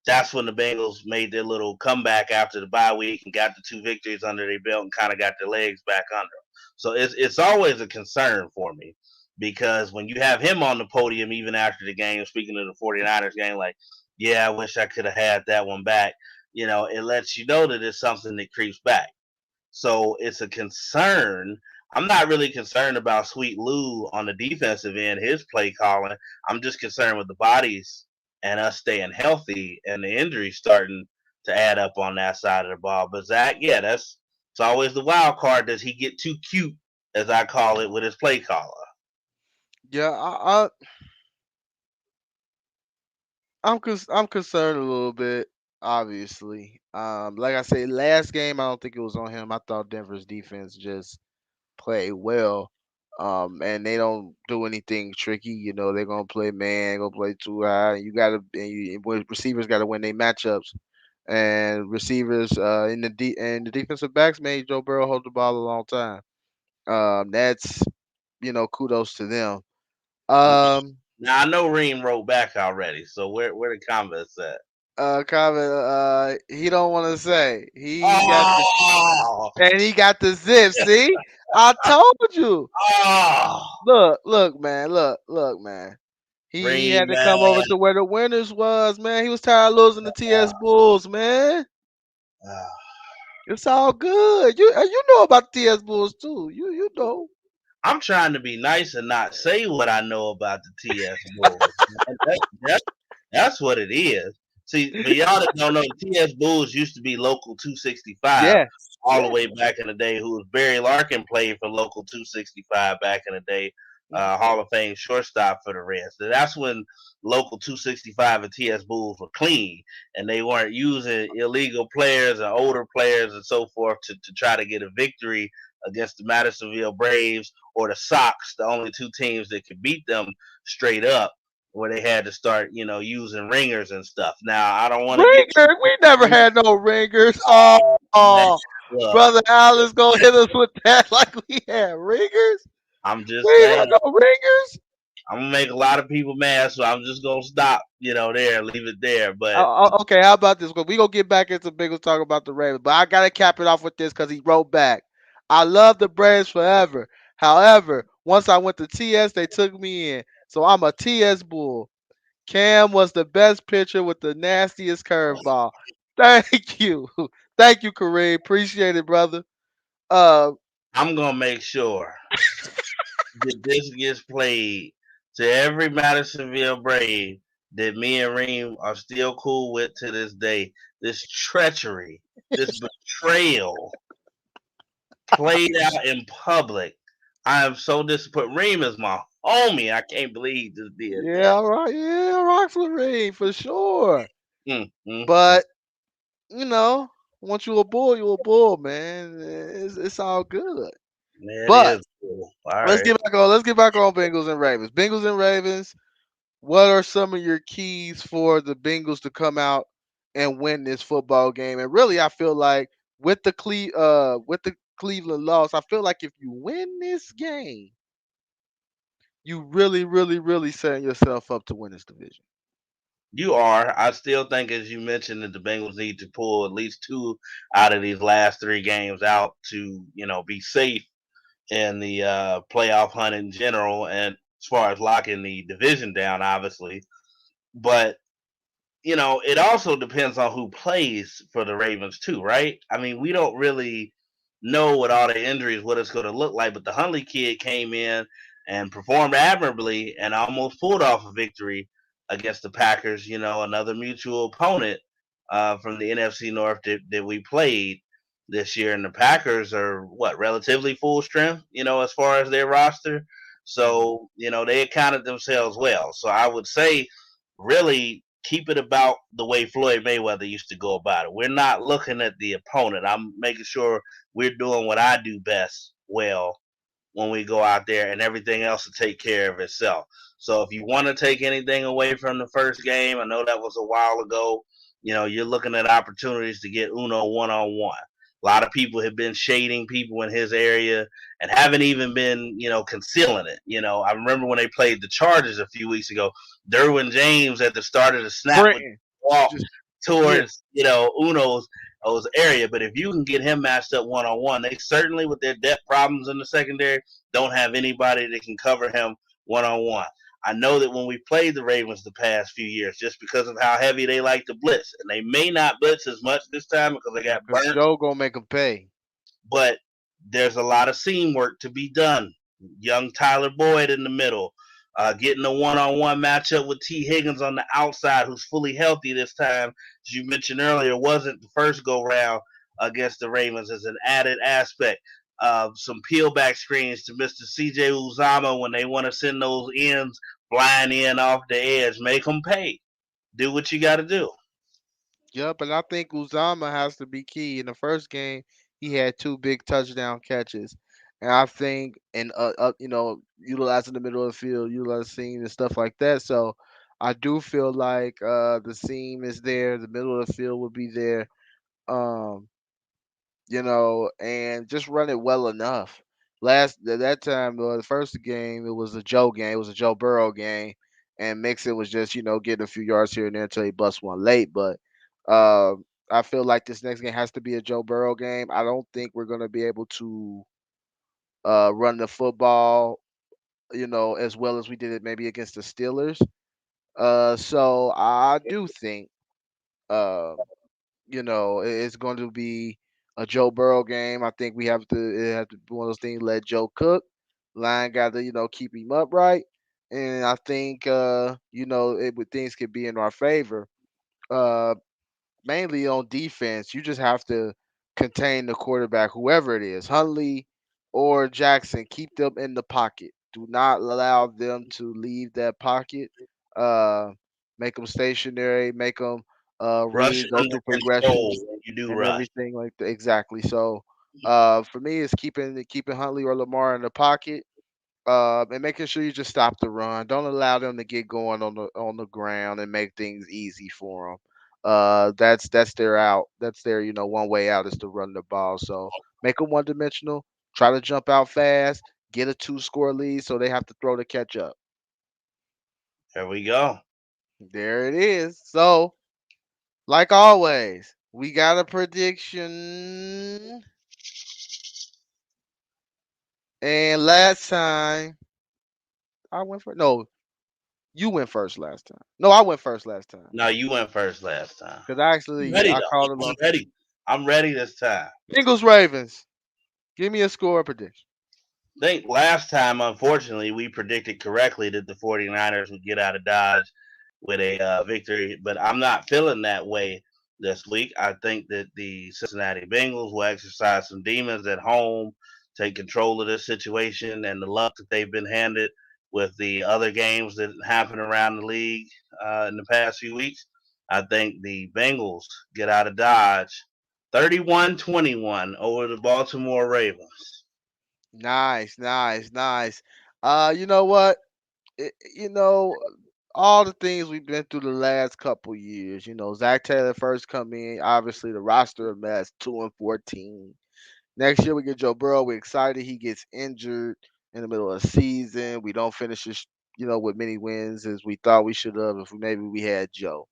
That's when the Bengals made their little comeback after the bye week and got the two victories under their belt and kind of got their legs back under them. So it's always a concern for me because when you have him on the podium, even after the game, speaking of the 49ers game, like, yeah, I wish I could have had that one back. It lets you know that it's something that creeps back. So it's a concern. I'm not really concerned about Sweet Lou on the defensive end, his play calling. I'm just concerned with the bodies and us staying healthy and the injuries starting to add up on that side of the ball. But Zach, yeah, it's always the wild card. Does he get too cute, as I call it, with his play caller?
Yeah, I'm concerned a little bit. Obviously, like I said, last game I don't think it was on him. I thought Denver's defense just played well. And they don't do anything tricky. They're gonna play man, gonna play too high. Receivers gotta win their matchups, and receivers and the defensive backs made Joe Burrow hold the ball a long time. That's kudos to them. Um,
Now I know Reem wrote back already, so where the comments at?
comment. He don't want to say
Oh,
he got the zip. See, I told you.
oh,
Look, man. Look, man. He
Reem,
had to come over
man.
to where the winners was, man. He was tired of losing the TS Bulls, man. It's all good. You know about TS Bulls too. You know.
I'm trying to be nice and not say what I know about the TS Bulls. That's what it is. See, for y'all that don't know, the TS Bulls used to be Local 265
Yes.
all the
Yes.
way back in the day. Who was Barry Larkin played for Local 265 back in the day, Hall of Fame shortstop for the Reds. So that's when Local 265 and TS Bulls were clean, and they weren't using illegal players and older players and so forth to try to get a victory against the Madisonville Braves or the Sox, the only two teams that could beat them straight up, where they had to start, using ringers and stuff. Now, I don't want to get
Ringers. We never
too,
had no ringers. Oh,
man. Look,
brother Alice gonna hit us with that like we had ringers.
I'm
We
just
ain't had
saying,
no ringers.
I'm gonna make a lot of people mad, so I'm just gonna stop, there, leave it there. But
Okay, how about this? We gonna get back into Bengals talk about the Ravens, but I gotta cap it off with this because he wrote back. I love the Braves forever. However, once I went to TS, they took me in, so I'm a TS Bull. Cam was the best pitcher with the nastiest curveball. Thank you, thank you, Kareem. Appreciate it, brother. Uh,
I'm gonna make sure that this gets played to every Madisonville Brave that me and Reem are still cool with to this day. This treachery, this betrayal played out in public. I am so disappointed. Reem is my homie. I can't believe he just did that.
yeah, right, yeah, rock for Kareem for sure.
Mm, mm, mm.
But you know, once you a bull, man. It's all good.
That
But
is cool. All
let's
right.
get back on. Let's get back on Bengals and Ravens. Bengals and Ravens. What are some of your keys for the Bengals to come out and win this football game? And really, I feel like with the Cleveland loss, I feel like if you win this game, you really, really, really setting yourself up to win this division.
You are. I still think, as you mentioned, that the Bengals need to pull at least two out of these last three games out to, be safe in the playoff hunt in general, and as far as locking the division down, obviously. But it also depends on who plays for the Ravens too, right? I mean, we don't really know with all the injuries what it's going to look like, but the Huntley kid came in and performed admirably and almost pulled off a victory against the Packers. Another mutual opponent from the NFC North that we played this year, and the Packers are what relatively full strength, as far as their roster.
Mhm.
So they accounted themselves well. So I would say really keep it about the way Floyd Mayweather used to go about it. We're not looking at the opponent. I'm making sure we're doing what I do best well when we go out there, and everything else to take care of itself. So if you want to take anything away from the first game, I know that was a while ago. You're looking at opportunities to get Uno one-on-one. A lot of people have been shading people in his area and haven't even been, concealing it. I remember when they played the Chargers a few weeks ago, Derwin James at the start of the snap would
Brenton,
walk
just yeah,
towards, Uno's area. But if you can get him matched up one on one, they certainly, with their depth problems in the secondary, don't have anybody that can cover him one on one. I know that when we played the Ravens the past few years, just because of how heavy they like to blitz, and they may not blitz as much this time because they got
because
burnt,
Joe gonna make him pay.
but there's a lot of seam work to be done. Young Tyler Boyd in the middle, getting a one-on-one matchup with T. Higgins on the outside, who's fully healthy this time. As you mentioned earlier, wasn't the first go-round against the Ravens, as an added aspect. Some peel back screens to Mr. C.J. Uzama when they want to send those ends flying in off the edge. Make them pay. Do what you got to do.
Yep, and I think Uzama has to be key. In the first game, he had two big touchdown catches, and I think and utilizing the middle of the field, utilizing seam and stuff like that. So I do feel like the seam is there, the middle of the field will be there. Um, and just run it well enough. That time, the first game, it was a Joe game. It was a Joe Burrow game, and Mixon was just getting a few yards here and there until he bust one late. But uh, I feel like this next game has to be a Joe Burrow game. I don't think we're gonna be able to run the football, as well as we did it maybe against the Steelers. So I do think uh, it's going to be a Joe Burrow game. I think we have to it have to be one of those things. Let Joe cook. Line got to keep him upright, and I think things could be in our favor. Uh, Mainly on defense, you just have to contain the quarterback, whoever it is, Huntley or Jackson. Keep them in the pocket. Do not allow them to leave that pocket. Uh, Make them stationary. Make them
Rush
read, go
under
through
control
progressions
when you do
and
rush.
everything like that. Exactly. So, for me, it's keeping Huntley or Lamar in the pocket, and making sure you just stop the run. Don't allow them to get going on the ground and make things easy for them. That's their out. That's their one way out is to run the ball. So make them one dimensional. Try to jump out fast. Get a two-score lead so they have to throw to catch up.
There we go.
There it is. So like always, we got a prediction. And last time I went first. No, you went first last time. No, I went first last time.
No, you went first last time.
Because I
I'm
actually
ready
I
though.
called it
I'm
on
ready. I'm ready this time.
Bengals Ravens. Give me a score prediction.
I think last time, unfortunately, we predicted correctly that the 49ers would get out of Dodge with a victory, but I'm not feeling that way this week. I think that the Cincinnati Bengals will exercise some demons at home, take control of this situation, and the luck that they've been handed with the other games that happen around the league in the past few weeks. I think the Bengals get out of Dodge 31-21 over the Baltimore Ravens.
Nice, nice, nice. You know what? You know, all the things we've been through the last couple years. Zach Taylor first come in. Obviously, the roster a mess. 2-14. Next year we get Joe Burrow. We're excited. He gets injured in the middle of the season. We don't finish this, with many wins as we thought we should have if maybe we had Joe.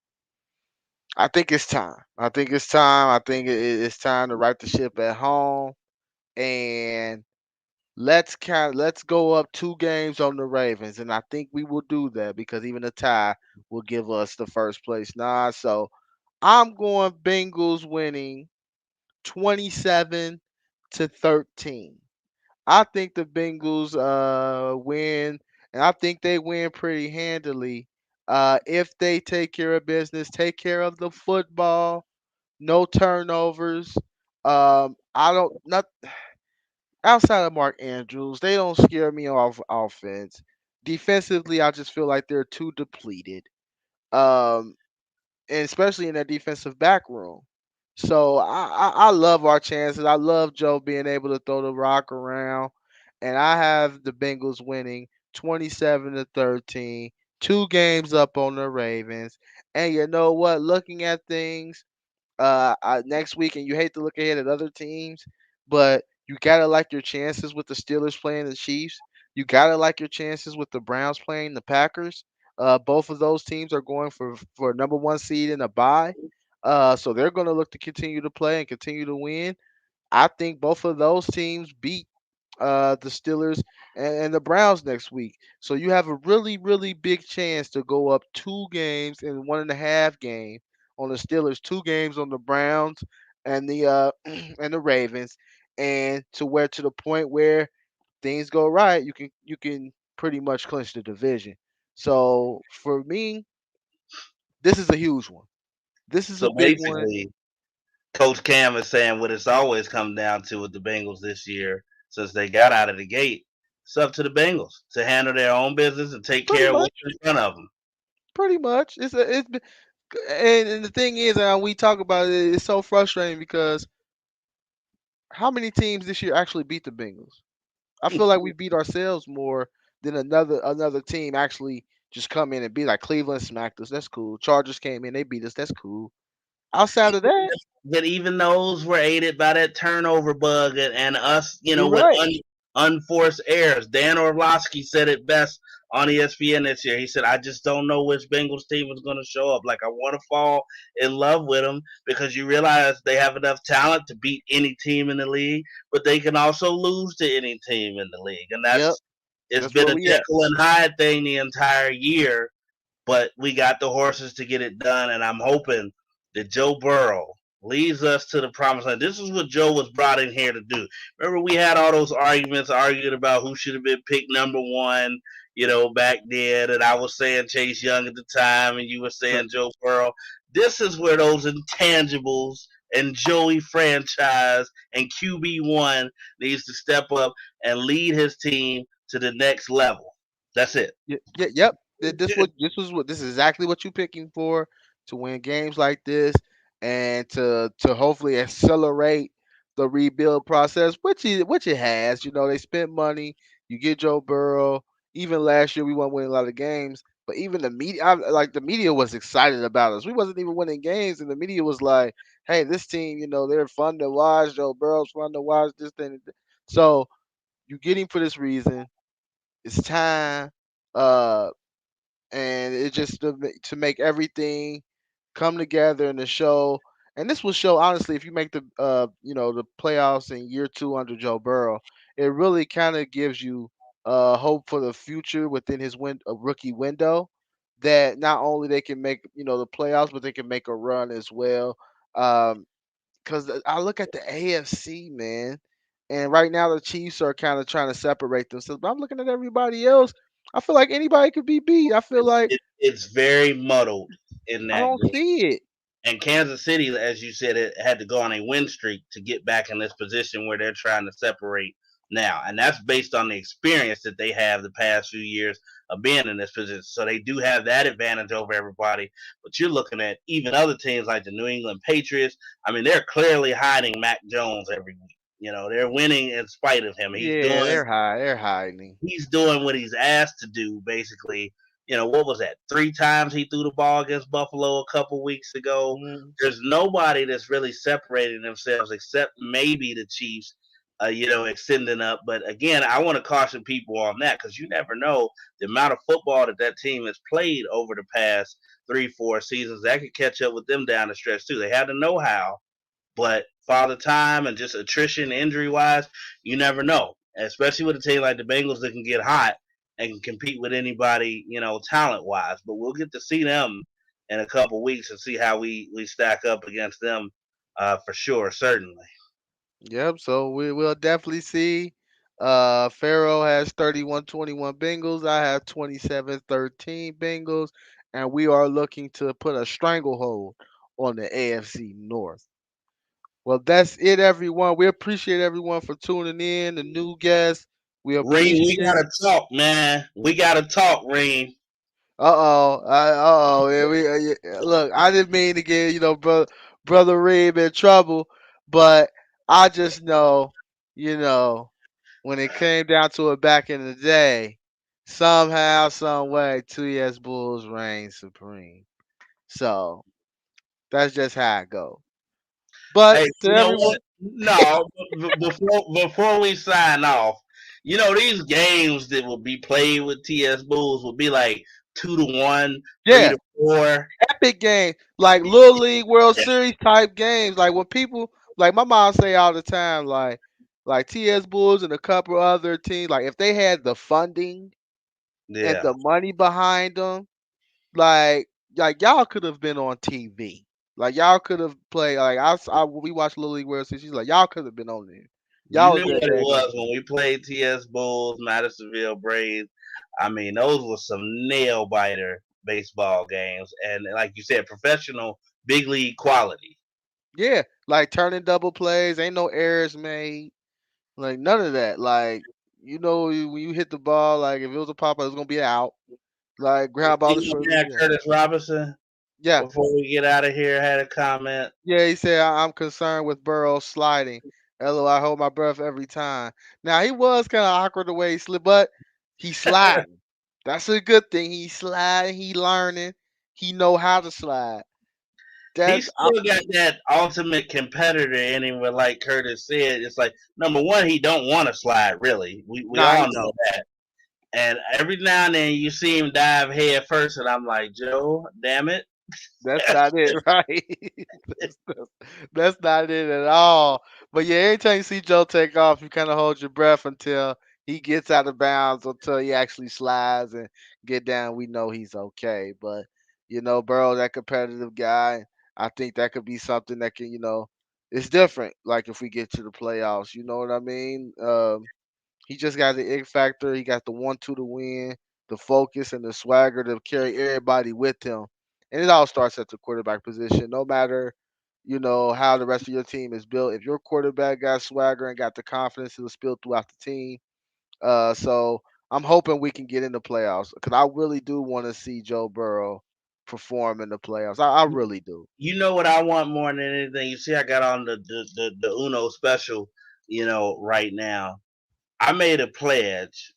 I think it's time. I think it's time. I think it's time to right the ship at home and let's go up 2 games on the Ravens, and I think we will do that because even a tie will give us the first place nod. So I'm going Bengals winning 27-13. I think the Bengals win, and I think they win pretty handily. If they take care of business, take care of the football, no turnovers. I don't not outside of Mark Andrews, they don't scare me off offense. Defensively, I just feel like they're too depleted. Um, and especially in that defensive back room. So I love our chances. I love Joe being able to throw the rock around, and I have the Bengals winning 27-13, 2 games up on the Ravens. And you know what? Looking at things, next week, and you hate to look ahead at other teams, but you gotta like your chances with the Steelers playing the Chiefs. You gotta like your chances with the Browns playing the Packers. Both of those teams are going for number one seed in a bye. So they're going to look to continue to play and continue to win. I think both of those teams beat the Steelers and the Browns next week. So you have a really, really big chance to go up 2 games in 1.5 game on the Steelers, 2 games on the Browns and the and the Ravens, and to the point where things go right, you can pretty much clinch the division. So for me, this is a huge one. This is a
So
big one.
basically, Coach Cam is saying what it's always come down to with the Bengals this year, since they got out of the gate. It's up to the Bengals to handle their own business and take
Pretty
care of what's
much.
in front of them.
Pretty much. It's been, and the thing is, we talk about it, it's so frustrating because how many teams this year actually beat the Bengals? I feel like we beat ourselves more than another team actually just come in and beat. Like Cleveland smacked us. That's cool. Chargers came in, they beat us. That's cool. Outside of that,
That even those were aided by that turnover bug and us,
you're
with
right.
unforced errors. Dan Orlovsky said it best on ESPN this year. He said, "I just don't know which Bengals team is going to show up. Like I want to fall in love with them because you realize they have enough talent to beat any team in the league, but they can also lose to any team in the league, and
Yep,
it's
that's
been
where
a
we at.
Jekyll and Hyde thing the entire year, but we got the horses to get it done, and I'm hoping that Joe Burrow leads us to the promised land. This is what Joe was brought in here to do. Remember, we had all those arguments, arguing about who should have been picked number one, back then, and I was saying Chase Young at the time, and you were saying Joe Burrow. This is where those intangibles and Joey franchise and QB1 needs to step up and lead his team to the next level. That's it.
Yeah, yeah, yep. This is exactly what you're picking for to win games like this and to hopefully accelerate the rebuild process, which it has. They spent money. You get Joe Burrow. Even last year, we weren't winning a lot of games, but even the media was excited about us. We wasn't even winning games, and the media was like, "Hey, this team, they're fun to watch. Joe Burrow's fun to watch. This thing." So you get him for this reason. It's time. Uh, and it just to make everything come together in the show. And this will show honestly if you make the playoffs in year 2 under Joe Burrow, it really kind of gives you hope for the future within his rookie window, that not only they can make the playoffs, but they can make a run as well. Because I look at the AFC, man, and right now the Chiefs are kind of trying to separate themselves. But I'm looking at everybody else. I feel like anybody could be beat. I feel like
It's very muddled in
I
that
don't
group.
see it.
And Kansas City, as you said, it had to go on a win streak to get back in this position where they're trying to separate now. And that's based on the experience that they have the past few years of being in this position. So they do have that advantage over everybody. But you're looking at even other teams like the New England Patriots. I mean, they're clearly hiding Mac Jones every week. They're winning in spite of him. He's
Yeah,
doing
they're hiding.
he's doing what he's asked to do, basically. What was that? 3 times he threw the ball against Buffalo a couple weeks ago.
Mm,
There's nobody that's really separating themselves except maybe the Chiefs, extending up. But again, I want to caution people on that because you never know the amount of football that team has played over the past 3, 4 seasons. That could catch up with them down the stretch too. They have the know-how, but father time and just attrition, injury wise, you never know. Especially with a team like the Bengals that can get hot and can compete with anybody, talent wise. But we'll get to see them in a couple weeks and see how we stack up against them, for sure, certainly.
yep. So we will definitely see. Pharaoh has 31-21 Bengals. I have 27-13 Bengals, and we are looking to put a stranglehold on the AFC North. Well, that's it, everyone. We appreciate everyone for tuning in. The new guests, we
Reem, we
appreciate.
gotta talk, man. We gotta talk, Reem.
Yeah, yeah, look, I didn't mean to get brother Reeb in trouble, but I just know, you know, when it came down to it back in the day, somehow, some way, 2S Bulls reign supreme. So that's just how it go. But
Hey,
to
you know
everyone,
what? No, before we sign off, these games that will be played with TS Bulls will be like 2-1, three
yeah,
to four.
epic game, like Little League World Series type games. Like when people, like my mom say all the time, like TS Bulls and a couple other teams, like if they had the funding and
Yeah,
the money behind them, like y'all could have been on TV. Like y'all could have played. Like we watched Little League World Series. She's like y'all could have been on there.
you
Y'all
knew
was
what
that
it
daggone
was
good.
when we played TS Bulls, Madisonville Braves. I mean, those were some nail biter baseball games, and like you said, professional big league quality.
Yeah, like turning double plays. Ain't no errors made. Like none of that. Like when you hit the ball, like if it was a pop up, it was gonna be out. Like ground ball is
See
short.
my man
Yeah,
Curtis Robinson,
yeah,
before we get out of here, had a comment.
yeah. He said I'm concerned with Burrow sliding. Hello, I hold my breath every time. Now he was kind of awkward the way he slid, but he sliding. That's a good thing. He sliding. He learning. He know how to slide.
He
That's
still got that ultimate competitor in him, where, like Curtis said, it's like number one, he don't want to slide. Really, we
nah.
all
He
know
don't.
that. And every now and then you see him dive head first, and I'm like, Joe, damn it.
That's not it, right? That's not it at all. But yeah, every time you see Joe take off, you kind of hold your breath until he gets out of bounds, until he actually slides and get down. We know he's okay. But Burrow, that competitive guy. I think that could be something that can, it's different. Like if we get to the playoffs, you know what I mean? He just got the X factor. He got the 1-2 to win, the focus and the swagger to carry everybody with him. And it all starts at the quarterback position. No matter, how the rest of your team is built. If your quarterback got swagger and got the confidence, it'll spill throughout the team. So I'm hoping we can get in the playoffs because I really do want to see Joe Burrow perform in the playoffs. I really do.
You know what I want more than anything? You see, I got on the Uno special, right now. I made a pledge.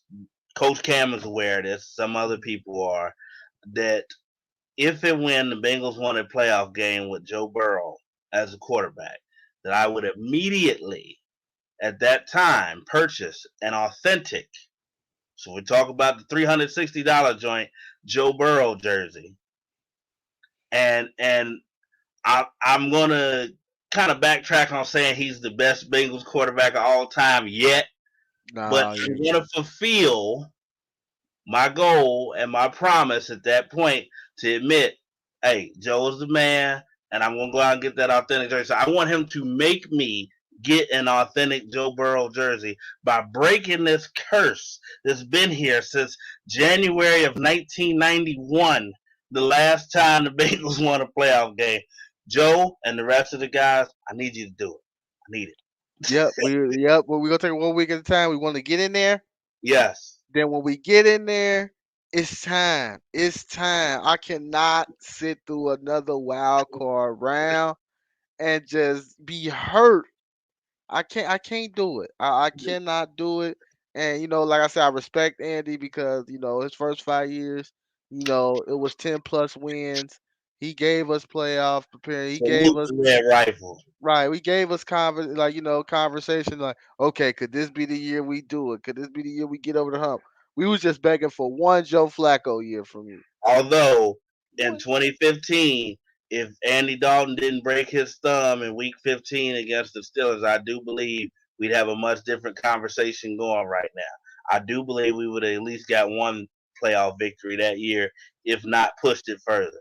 Coach Cam is aware of this. Some other people are. That if and when the Bengals won a playoff game with Joe Burrow as a quarterback, that I would immediately, at that time, purchase an authentic. So we talk about the $360 joint Joe Burrow jersey, and I'm gonna kind of backtrack on saying he's the best Bengals quarterback of all time yet, but
Nah,
I'm
yeah.
gonna fulfill my goal and my promise at that point to admit, hey, Joe is the man, and I'm gonna go out and get that authentic jersey. So I want him to make me get an authentic Joe Burrow jersey by breaking this curse that's been here since January of 1991, the last time the Bengals won a playoff game. Joe and the rest of the guys, I need you to do it. I need it.
Yep. Well, we're gonna take it 1 week at a time. We want to get in there.
Yes.
Then when we get in there, it's time. It's time. I cannot sit through another wild card round and just be hurt. I can't do it. I cannot do it. And like I said, I respect Andy because his first 5 years, it was 10+ wins. He gave us playoff preparing. He gave
Salute
us
the red rifle.
right. We gave us conversation like, okay, could this be the year we do it? Could this be the year we get over the hump? We was just begging for one Joe Flacco year from you.
Although in
One.
2015, if Andy Dalton didn't break his thumb in Week 15 against the Steelers, I do believe we'd have a much different conversation going right now. I do believe we would have at least got one playoff victory that year, if not pushed it further.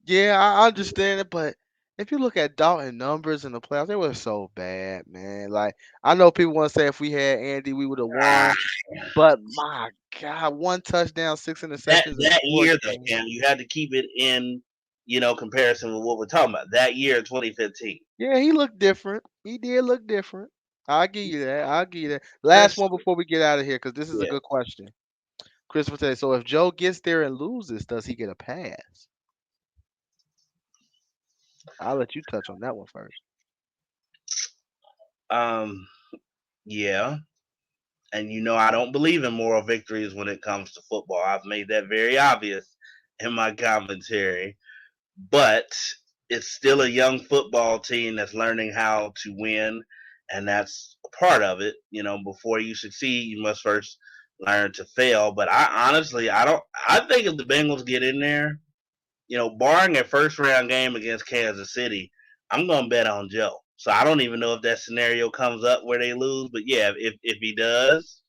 Yeah, I understand it, but if you look at Dalton numbers in the playoffs, they were so bad, man. Like I know people want to say if we had Andy, we would have
Ah,
won. But my God, one touchdown, six
that
interceptions in
that
four
year though,
games.
Cam, you had to keep it in, comparison with what we're talking about. That year, 2015.
Yeah, he looked different. He did look different. I'll give you that. I'll give you that. Last
Chris,
one before we get out of here, because this is a
yeah.
good question. Christopher says, so if Joe gets there and loses, does he get a pass? I'll let you touch on that one first.
Um, yeah. And I don't believe in moral victories when it comes to football. I've made that very obvious in my commentary. But it's still a young football team that's learning how to win, and that's a part of it. Before you succeed, you must first learn to fail. But I honestly, I don't. I think if the Bengals get in there, barring a first round game against Kansas City, I'm gonna bet on Joe. So I don't even know if that scenario comes up where they lose. But yeah, if he does,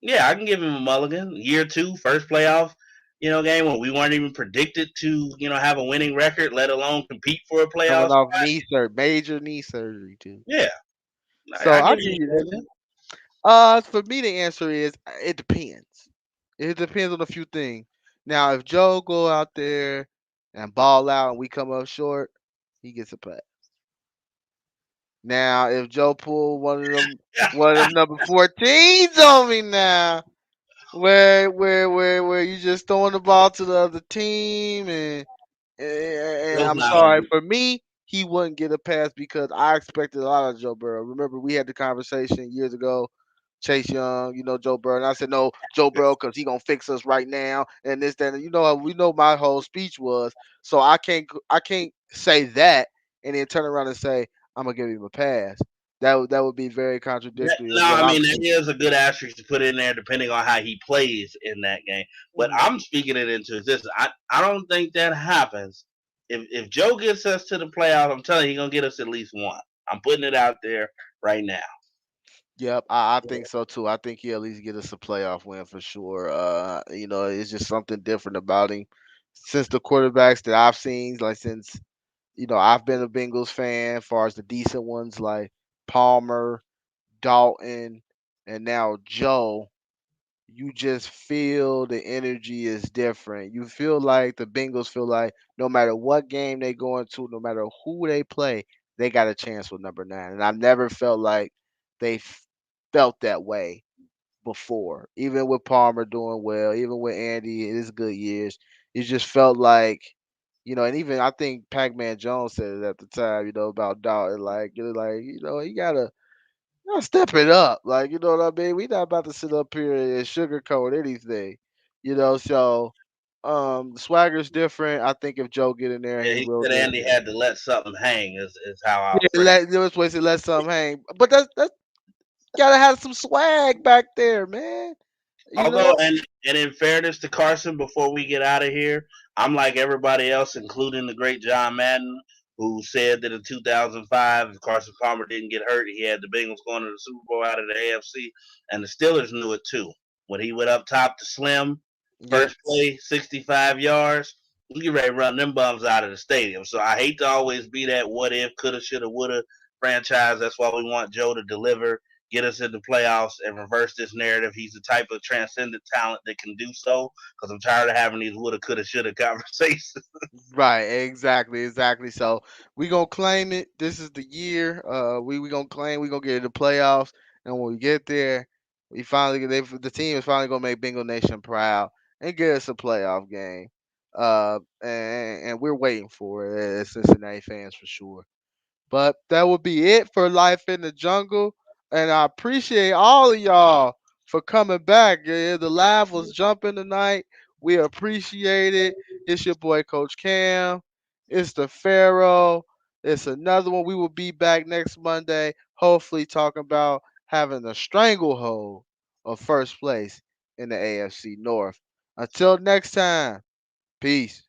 yeah, I can give him a mulligan. Year two, first playoff, game when we weren't even predicted to, have a winning record, let alone compete for a playoff
Coming off
spot.
knee surgery, major knee surgery too.
Yeah,
So
I
I'll
give
give
him
you
a
that.
mulligan.
For me, the answer is it depends. It depends on a few things. Now, if Joe go out there and ball out and we come up short, he gets a pass. Now, if Joe pull one of them number 14s on me now, where you just throwing the ball to the other team and
Joe's
I'm
not gonna
sorry
do.
for me, he wouldn't get a pass because I expected a lot of Joe Burrow. Remember, we had the conversation years ago. Chase Young, Joe Burrow, and I said no, Joe Burrow, because he gonna fix us right now, and this, that, and we know my whole speech was. So I can't say that and then turn around and say I'm gonna give him a pass. That would be very contradictory
No,
of what
I
I'm
mean that
saying.
is a good asterisk to put in there, depending on how he plays in that game. But
Mhm.
I'm speaking it into existence. I don't think that happens. If Joe gets us to the playoffs, I'm telling you, he's gonna get us at least one. I'm putting it out there right now.
Yep, I think so too. I think he'll at least get us a playoff win for sure. It's just something different about him. Since the quarterbacks that I've seen, like since I've been a Bengals fan as far as the decent ones like Palmer, Dalton, and now Joe. You just feel the energy is different. You feel like the Bengals feel like no matter what game they go into, no matter who they play, they got a chance with number 9. And I've never felt like they felt that way before. Even with Palmer doing well, even with Andy in his good years, it just felt like, and even I think Pac-Man Jones said it at the time, about Dalton, you gotta step it up. Like, you know what I mean? We not about to sit up here and sugarcoat anything. So the swagger's different. I think if Joe get in there,
Yeah,
he
he
will
said
get in
Andy
there.
had to let something hang. Is how I'll
Yeah,
phrase.
let's wait let something hang. But that's gotta have some swag back there, man. You
Although,
know?
and in fairness to Carson, before we get out of here, I'm like everybody else, including the great John Madden, who said that in 2005, if Carson Palmer didn't get hurt, he had the Bengals going to the Super Bowl out of the AFC, and the Steelers knew it too. When he went up top to Slim,
Yeah.
first play, 65 yards, you get ready to run them bums out of the stadium. So I hate to always be that what if, coulda, shoulda, woulda franchise. That's why we want Joe to deliver, get us into playoffs, and reverse this narrative. He's the type of transcendent talent that can do so. Because I'm tired of having these woulda, coulda, shoulda conversations.
Right, exactly. So we gonna claim it. This is the year. We gonna claim we gonna get in the playoffs, and when we get there, the team is finally gonna make Bengal Nation proud and get us a playoff game. And we're waiting for it as Cincinnati fans for sure. But that would be it for Life in the Jungle. And I appreciate all of y'all for coming back. Yeah, the live was jumping tonight. We appreciate it. It's your boy, Coach Cam. It's the Pharaoh. It's another one. We will be back next Monday, hopefully talking about having a stranglehold of first place in the AFC North. Until next time, peace.